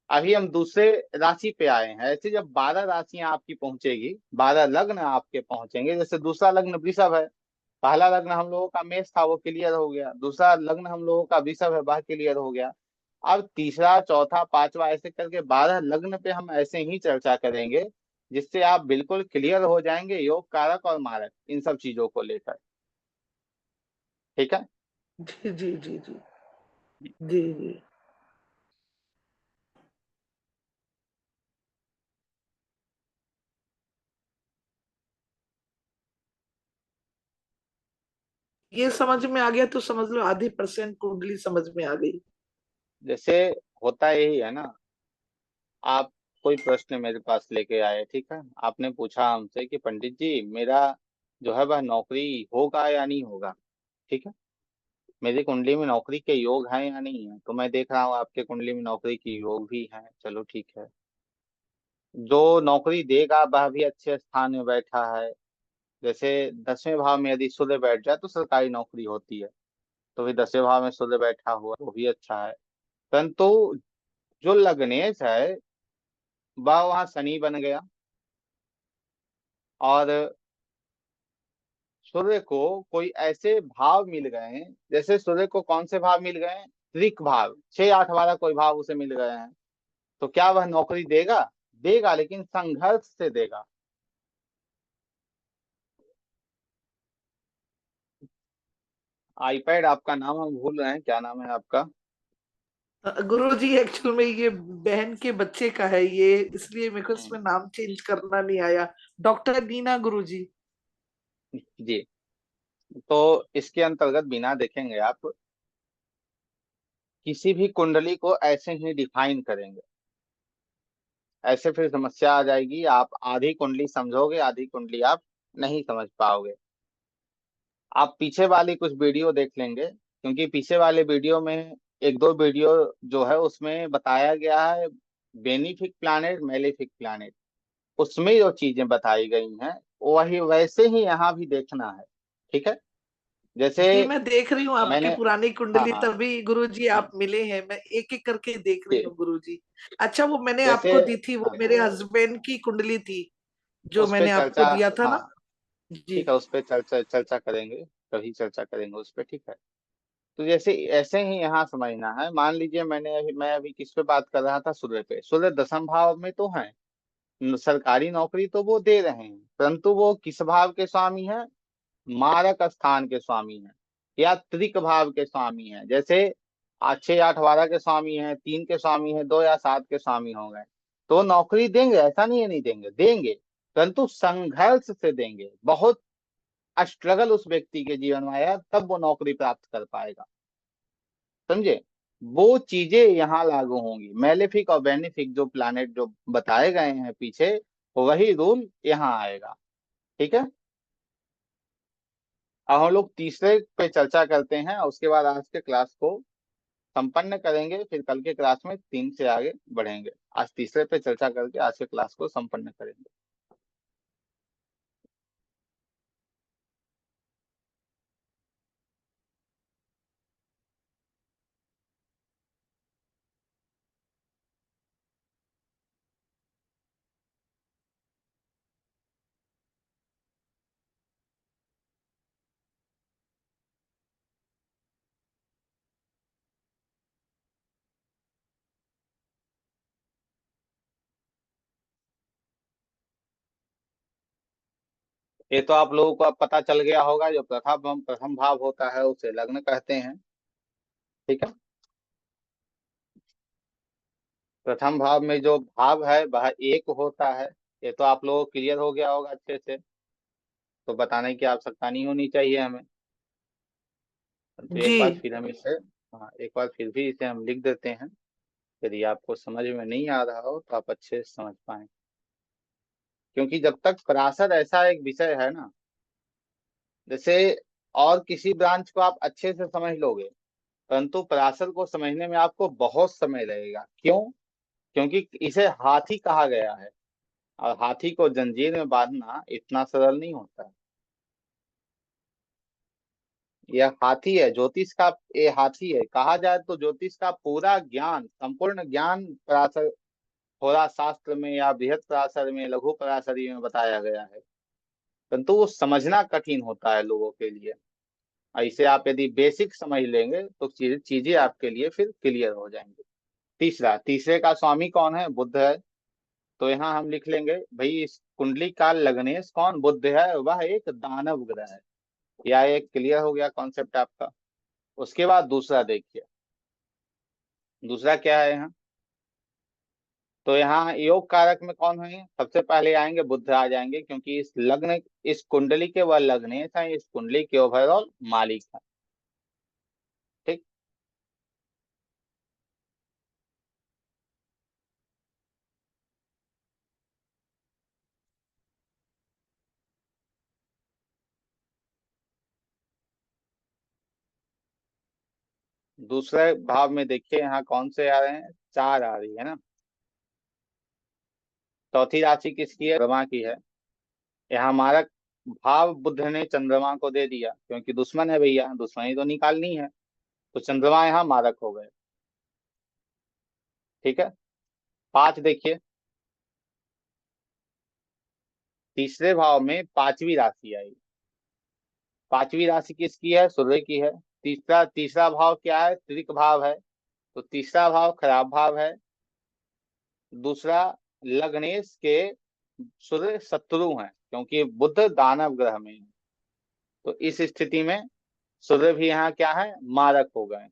अभी हम दूसरे राशि पे आए हैं। ऐसे जब 12 राशियां आपकी पहुंचेगी, 12 लग्न आपके पहुंचेंगे, जैसे दूसरा लग्न वृषभ है, पहला लग्न हम लोगों का मेष था वो क्लियर हो गया, दूसरा लग्न हम लोगों का वृषभ है वह क्लियर हो गया। अब तीसरा चौथा पांचवा ऐसे करके 12 लग्न पे हम ऐसे ही चर्चा करेंगे, जिससे आप बिल्कुल क्लियर हो जाएंगे योग कारक और मारक इन सब चीजों को लेकर। ठीक है। जी जी जी जी। जी जी। ये समझ में आ गया तो समझ लो आधी परसेंट कुंडली समझ में आ गई। जैसे होता यही है ना, आप कोई प्रश्न मेरे पास लेके आए, ठीक है, आपने पूछा हमसे कि पंडित जी मेरा जो है वह नौकरी होगा या नहीं होगा, ठीक है, मेरी कुंडली में नौकरी के योग हैं या नहीं है, तो मैं देख रहा हूँ आपके कुंडली में नौकरी के योग भी हैं, चलो ठीक है। जो नौकरी देगा वह भी अच्छे स्थान में बैठा है, जैसे 10वें भाव में यदि सूर्य बैठ जाए तो सरकारी नौकरी होती है, तो भी 10वें भाव में सूर्य बैठा हुआ वो भी अच्छा है। परंतु जो लग्नेश है वह वहाँ शनि बन गया, और सूर्य को कोई ऐसे भाव मिल गए हैं, जैसे सूर्य को कौन से भाव मिल गए हैं, त्रिक भाव, 6 8 वाला कोई भाव उसे मिल गए हैं, तो क्या वह नौकरी देगा, देगा लेकिन संघर्ष से देगा। आईपैड आपका नाम हम भूल रहे हैं, क्या नाम है आपका। गुरु जी एक्चुअल में ये बहन के बच्चे का है ये, इसलिए मेरे को हम्म, इसमें नाम चेंज करना नहीं आया। डॉक्टर नीना गुरु जी। जी। तो इसके अंतर्गत बिना देखेंगे आप किसी भी कुंडली को ऐसे ही डिफाइन करेंगे, ऐसे फिर समस्या आ जाएगी, आप आधी कुंडली समझोगे आधी कुंडली आप नहीं समझ पाओगे। आप पीछे वाली कुछ वीडियो देख लेंगे, क्योंकि पीछे वाले वीडियो में एक दो वीडियो जो है उसमें बताया गया है बेनिफिक प्लानेट मेलेफिक प्लानेट, उसमें जो चीजें बताई गई हैं वही वैसे ही यहाँ भी देखना है। ठीक है। जैसे जी मैं देख रही हूँ आपकी मैंने, पुरानी हाँ कुंडली, हाँ, तभी गुरु जी हम्म, आप मिले हैं, मैं एक एक करके देख रही जी, हूँ गुरु जी। अच्छा, वो मैंने जैसे आपको दी थी, वो हाँ, मेरे हस्बैंड की कुंडली थी जो उस पे मैंने आपको चर्चा, दिया था हाँ ना। जी। ठीक है, उस पे चर्चा चर्चा करेंगे, कभी चर्चा करेंगे उस पे, ठीक है। तो जैसे ऐसे ही यहाँ समझना है, मान लीजिए मैं अभी किस पे बात कर रहा था, सूर्य पे, सूर्य 10वें भाव में तो है, सरकारी नौकरी तो वो दे रहे हैं, परंतु वो किस भाव के स्वामी है, मारक स्थान के स्वामी है या त्रिक भाव के स्वामी है। जैसे आज 6 8 12 के स्वामी हैं, 3 के स्वामी हैं, 2 या 7 के स्वामी हो गए, तो नौकरी देंगे, ऐसा नहीं है नहीं देंगे, देंगे, परंतु संघर्ष से देंगे। बहुत स्ट्रगल उस व्यक्ति के जीवन में आया, तब वो नौकरी प्राप्त कर पाएगा। समझे? वो चीजें यहाँ लागू होंगी, मेलेफिक और बेनिफिक जो प्लानेट जो बताए गए हैं पीछे, वही रूल यहाँ आएगा। ठीक है, अब हम लोग तीसरे पे चर्चा करते हैं, उसके बाद आज के क्लास को संपन्न करेंगे, फिर कल के क्लास में 3 से आगे बढ़ेंगे। आज तीसरे पे चर्चा करके आज के क्लास को संपन्न करेंगे। ये तो आप लोगों को अब पता चल गया होगा, जो प्रथम प्रथम भाव होता है उसे लग्न कहते हैं। ठीक है, प्रथम भाव में जो भाव है वह एक होता है। ये तो आप लोगों को क्लियर हो गया होगा अच्छे से, तो बताने की आवश्यकता नहीं होनी चाहिए हमें। तो एक जी। बार फिर हम इसे, हाँ एक बार फिर भी इसे हम लिख देते हैं, यदि आपको समझ में नहीं आ रहा हो तो आप अच्छे से समझ पाए। क्योंकि जब तक पराशर ऐसा एक विषय है ना, जैसे और किसी ब्रांच को आप अच्छे से समझ लोगे, परंतु पराशर को समझने में आपको बहुत समय लगेगा। क्यों? क्योंकि इसे हाथी कहा गया है, और हाथी को जंजीर में बांधना इतना सरल नहीं होता है। यह हाथी है ज्योतिष का, ये हाथी है कहा जाए तो ज्योतिष का पूरा ज्ञान, संपूर्ण ज्ञान पराशर थोड़ा शास्त्र में या बृहद पराशर में, लघु पराशरी में बताया गया है, परंतु वो समझना कठिन होता है लोगों के लिए। ऐसे आप यदि बेसिक समझ लेंगे तो चीजें आपके लिए फिर क्लियर हो जाएंगी। तीसरे का स्वामी कौन है? बुध है। तो यहाँ हम लिख लेंगे भाई, इस कुंडली का लग्नेश कौन? बुध है, वह एक दानव ग्रह है। या एक क्लियर हो गया कॉन्सेप्ट आपका। उसके बाद दूसरा देखिए, दूसरा क्या है यहाँ। तो यहाँ योग कारक में कौन है? सबसे पहले आएंगे बुध आ जाएंगे, क्योंकि इस लग्न, इस कुंडली के वह लग्नेश है, इस कुंडली के ओवरऑल मालिक है। ठीक, दूसरे भाव में देखिए यहाँ कौन से आ रहे हैं, 4 आ रही है ना। चौथी राशि किसकी है? चंद्रमा की है। यहाँ मारक भाव बुध ने चंद्रमा को दे दिया, क्योंकि दुश्मन है भैया, दुश्मनी तो निकालनी है, तो चंद्रमा यहाँ मारक हो गए। ठीक है, 5 देखिए, तीसरे भाव में पांचवी राशि आई। पांचवी राशि किसकी है? सूर्य की है। तीसरा भाव क्या है? त्रिक भाव है। तो तीसरा भाव खराब भाव है। दूसरा, लग्नेश के सूर्य शत्रु हैं, क्योंकि बुध दानव ग्रह में है। तो इस स्थिति में सूर्य भी यहाँ क्या है? मारक हो गए।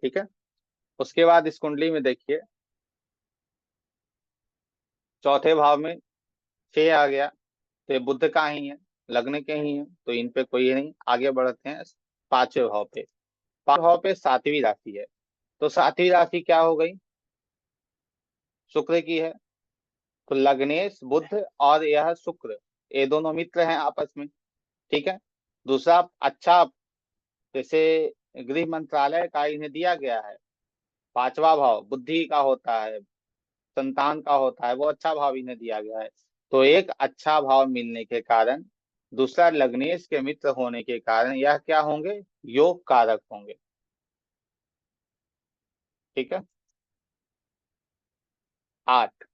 ठीक है, उसके बाद इस कुंडली में देखिए, चौथे भाव में 6 आ गया, तो ये बुध का ही है, लग्न के ही है, तो इन पे कोई नहीं। आगे बढ़ते हैं 5वें भाव पे। 5वें भाव पे 7वीं राशि है। तो 7वीं राशि क्या हो गई? शुक्र की है। तो लग्नेश बुध और यह शुक्र, ये दोनों मित्र हैं आपस में। ठीक है, दूसरा अच्छा, जैसे गृह मंत्रालय का इन्हें दिया गया है, 5वां भाव बुद्धि का होता है, संतान का होता है, वो अच्छा भाव इन्हें दिया गया है। तो एक अच्छा भाव मिलने के कारण, दूसरा लग्नेश के मित्र होने के कारण, यह क्या होंगे? योग कारक होंगे। ठीक है, 8,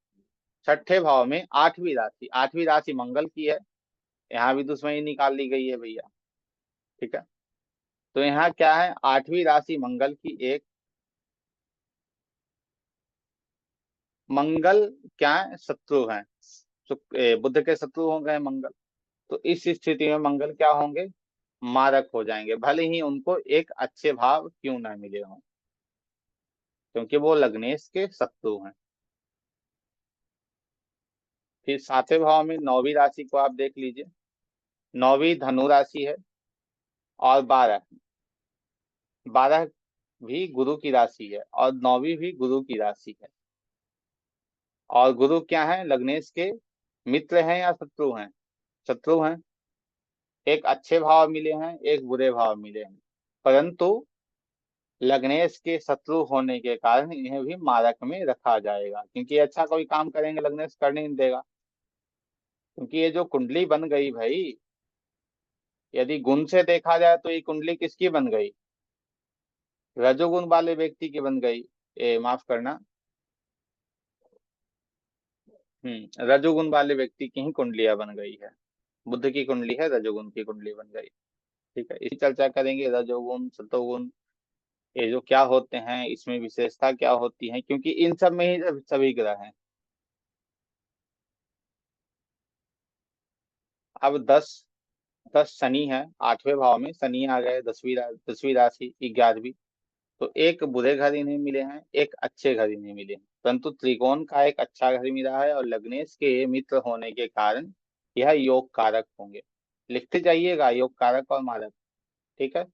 छठे भाव में 8वीं राशि मंगल की है। यहाँ भी दुश्मनी निकाल ली गई है भैया। ठीक है, तो यहाँ क्या है? 8वीं राशि मंगल की एक, मंगल क्या है, शत्रु है, बुध के शत्रु हो गए मंगल। तो इस स्थिति में मंगल क्या होंगे, मारक हो जाएंगे, भले ही उनको एक अच्छे भाव क्यों ना मिले हों, क्योंकि वो लग्नेश के शत्रु हैं। फिर सातवें भाव में नौवीं राशि को आप देख लीजिए। नौवीं धनु राशि है और 12, 12 भी गुरु की राशि है और नौवीं भी गुरु की राशि है। और गुरु क्या है, लग्नेश के मित्र हैं या शत्रु हैं, शत्रु हैं। एक अच्छे भाव मिले हैं, एक बुरे भाव मिले हैं, परंतु लग्नेश के शत्रु होने के कारण इन्हें भी मारक में रखा जाएगा, क्योंकि अच्छा कोई काम करेंगे लग्नेश करने नहीं देगा। क्योंकि ये जो कुंडली बन गई भाई, यदि गुण से देखा जाए तो ये कुंडली किसकी बन गई, रजोगुण वाले व्यक्ति की बन गई। माफ करना, रजोगुण वाले व्यक्ति की ही कुंडलियां बन गई है। बुद्ध की कुंडली है, रजोगुण की कुंडली बन गई। ठीक है, इसी चर्चा करेंगे रजोगुण सतोगुण, ये जो क्या होते हैं, इसमें विशेषता क्या होती है, क्योंकि इन सब में ही सभी ग्रह हैं। अब 10 शनि है, 8वें भाव में शनि आ गए, 10वीं राशि 11वीं। तो एक बुरे घर इन्हें मिले हैं, एक अच्छे घर इन्हें मिले हैं, परंतु त्रिकोण का एक अच्छा घर मिला है और लग्नेश के मित्र होने के कारण यह योग कारक होंगे। लिखते जाइएगा योग कारक और मारक। ठीक है,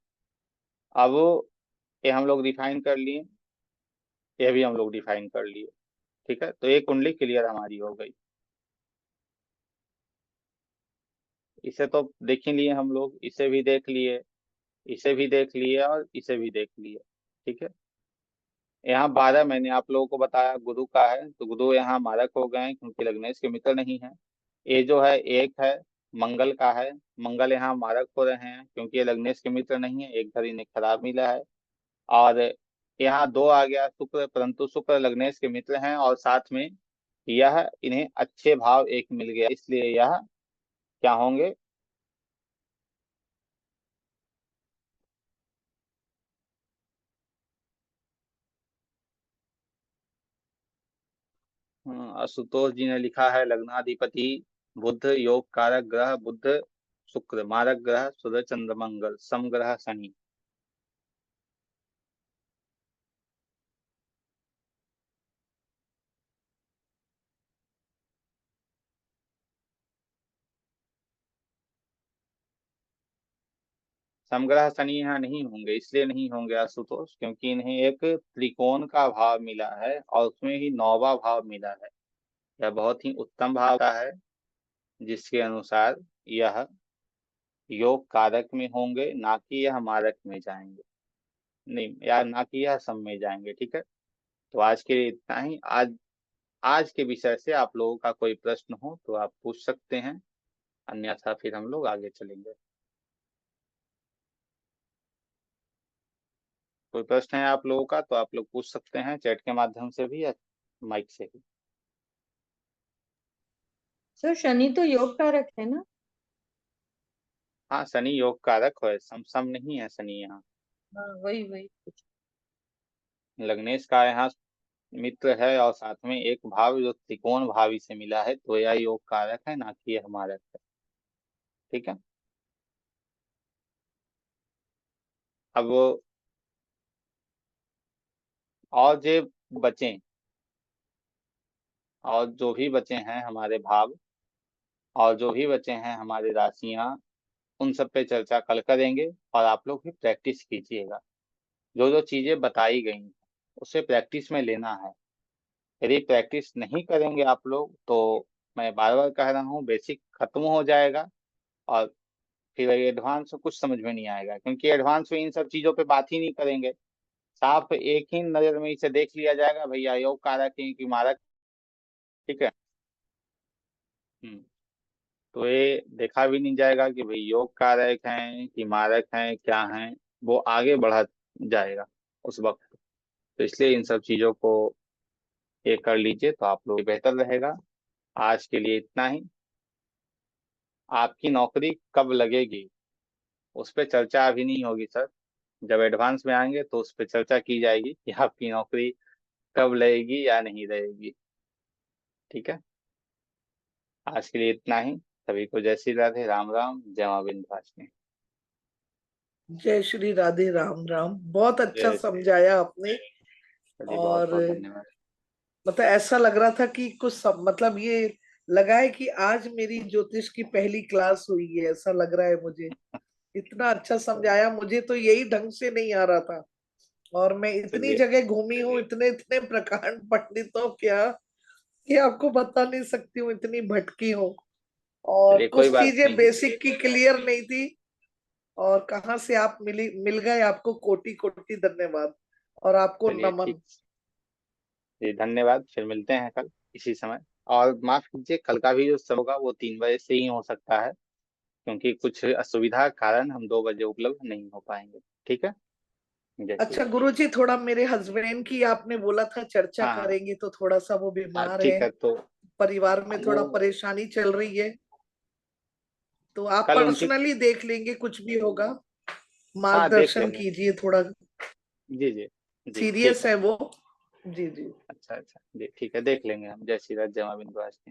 अब ये हम लोग डिफाइन कर लिए, ये भी हम लोग डिफाइन कर लिए। ठीक है, तो ये कुंडली क्लियर हमारी हो गई। इसे तो देख ही लिए हम लोग, इसे भी देख लिए, इसे भी देख लिए और इसे भी देख लिए। ठीक है, यहाँ 12 मैंने आप लोगों को बताया गुरु का है, तो गुरु यहाँ मारक हो गए हैं, क्योंकि लग्नेश के मित्र नहीं है। ये जो है एक है, मंगल का है, मंगल यहाँ मारक हो रहे हैं क्योंकि ये लग्नेश के मित्र नहीं है, एक घर इन्हें खराब मिला है। और यहाँ 2 आ गया शुक्र, परंतु शुक्र लग्नेश के मित्र हैं और साथ में यह इन्हें अच्छे भाव एक मिल गया, इसलिए यह क्या होंगे, आशुतोष जी ने लिखा है लग्नाधिपति बुध, योग कारक ग्रह बुध, शुक्र मारक ग्रह सूर्य चंद्र मंगल, सम ग्रह शनि। समग्रह शनि यहाँ नहीं होंगे, इसलिए नहीं होंगे आशुतोष, क्योंकि इन्हें एक त्रिकोण का भाव मिला है और उसमें ही 9वां भाव मिला है। यह बहुत ही उत्तम भाव का है, जिसके अनुसार यह योग कारक में होंगे, ना कि यह मारक में जाएंगे, नहीं या ना कि यह सम में जाएंगे। ठीक है, तो आज के लिए इतना ही। आज के विषय से आप लोगों का कोई प्रश्न हो तो आप पूछ सकते हैं, अन्यथा फिर हम लोग आगे चलेंगे। कोई प्रश्न है आप लोगों का तो आप लोग पूछ सकते हैं, चैट के माध्यम से भी या माइक से भी। सर शनि तो योग कारक है ना। हाँ, शनि योग कारक है, सम नहीं है शनि यहाँ। हाँ वही वही। लग्नेश का यहाँ मित्र है और साथ में एक भाव जो त्रिकोण भावी से मिला है, तो यह योग कारक है, ना कि यह मारक है। ठीक है, अब और जो बचे, और जो भी बचे हैं हमारे भाव, और जो भी बचे हैं हमारी राशियां, उन सब पे चर्चा कल करेंगे। और आप लोग भी प्रैक्टिस कीजिएगा, जो जो चीजें बताई गई हैं उसे प्रैक्टिस में लेना है। यदि प्रैक्टिस नहीं करेंगे आप लोग तो मैं बार बार कह रहा हूँ, बेसिक खत्म हो जाएगा और फिर एडवांस में कुछ समझ में नहीं आएगा, क्योंकि एडवांस में इन सब चीजों पे बात ही नहीं करेंगे। साफ एक ही नजर में इसे देख लिया जाएगा, भैया योग कारक है कि मारक। ठीक है, हम्म, तो ये देखा भी नहीं जाएगा कि भाई योग कारक हैं कि मारक हैं क्या हैं, वो आगे बढ़ा जाएगा उस वक्त। तो इसलिए इन सब चीजों को ये कर लीजिए तो आप लोग बेहतर रहेगा। आज के लिए इतना ही। आपकी नौकरी कब लगेगी उस पर चर्चा अभी नहीं होगी सर, जब एडवांस में आएंगे तो उस पर चर्चा की जाएगी कि आपकी नौकरी कब लगेगी या नहीं रहेगी। ठीक है, आज के लिए इतना ही। सभी को जय श्री राधे, राम राम, जय मां विंध्यवासिनी। जय श्री राधे, राम राम। बहुत अच्छा जय श्री, समझाया आपने। चलिए बहुत और बहुत धन्यवाद। मतलब ऐसा लग रहा था कि कुछ मतलब ये लगा है कि आज मेरी ज्योतिष की पहली क्लास हुई है, ऐसा लग रहा है मुझे। इतना अच्छा समझाया, मुझे तो यही ढंग से नहीं आ रहा था। और मैं इतनी चलिए जगह घूमी हूँ, इतने इतने प्रकांड पंडितों क्या कि आपको बता नहीं सकती हूँ, इतनी भटकी हूँ। और चलिए, कोई कुछ बात चीजें नहीं। बेसिक की क्लियर नहीं थी। और कहाँ से आप मिल गए, आपको कोटि कोटि धन्यवाद। और आपको चलिए ठीक, नमन। जी धन्यवाद, फिर मिलते हैं कल इसी समय। और माफ कीजिए, कल का भी जो समय होगा वो 3 बजे से ही हो सकता है, क्योंकि कुछ असुविधा के कारण हम 2 बजे उपलब्ध नहीं हो पाएंगे। ठीक है, जय श्री अच्छा राम। गुरुजी, थोड़ा मेरे हस्बैंड की आपने बोला था चर्चा हाँ हाँ करेंगे, तो थोड़ा सा वो हाँ, बीमार है। ठीक है, तो परिवार में वो थोड़ा परेशानी चल रही है। तो आप कल उनकी, पर्सनली देख लेंगे, कुछ भी होगा हाँ देख मार्गदर्शन लेंगे। कीजिए थोड़ा। जी जी, जी ठीक सीरियस है। है वो। जी जी। अच्छा अच्छा, जी ठीक है, देख लेंगे हम। जय श्री राम, जय मां विंध्यवासिनी।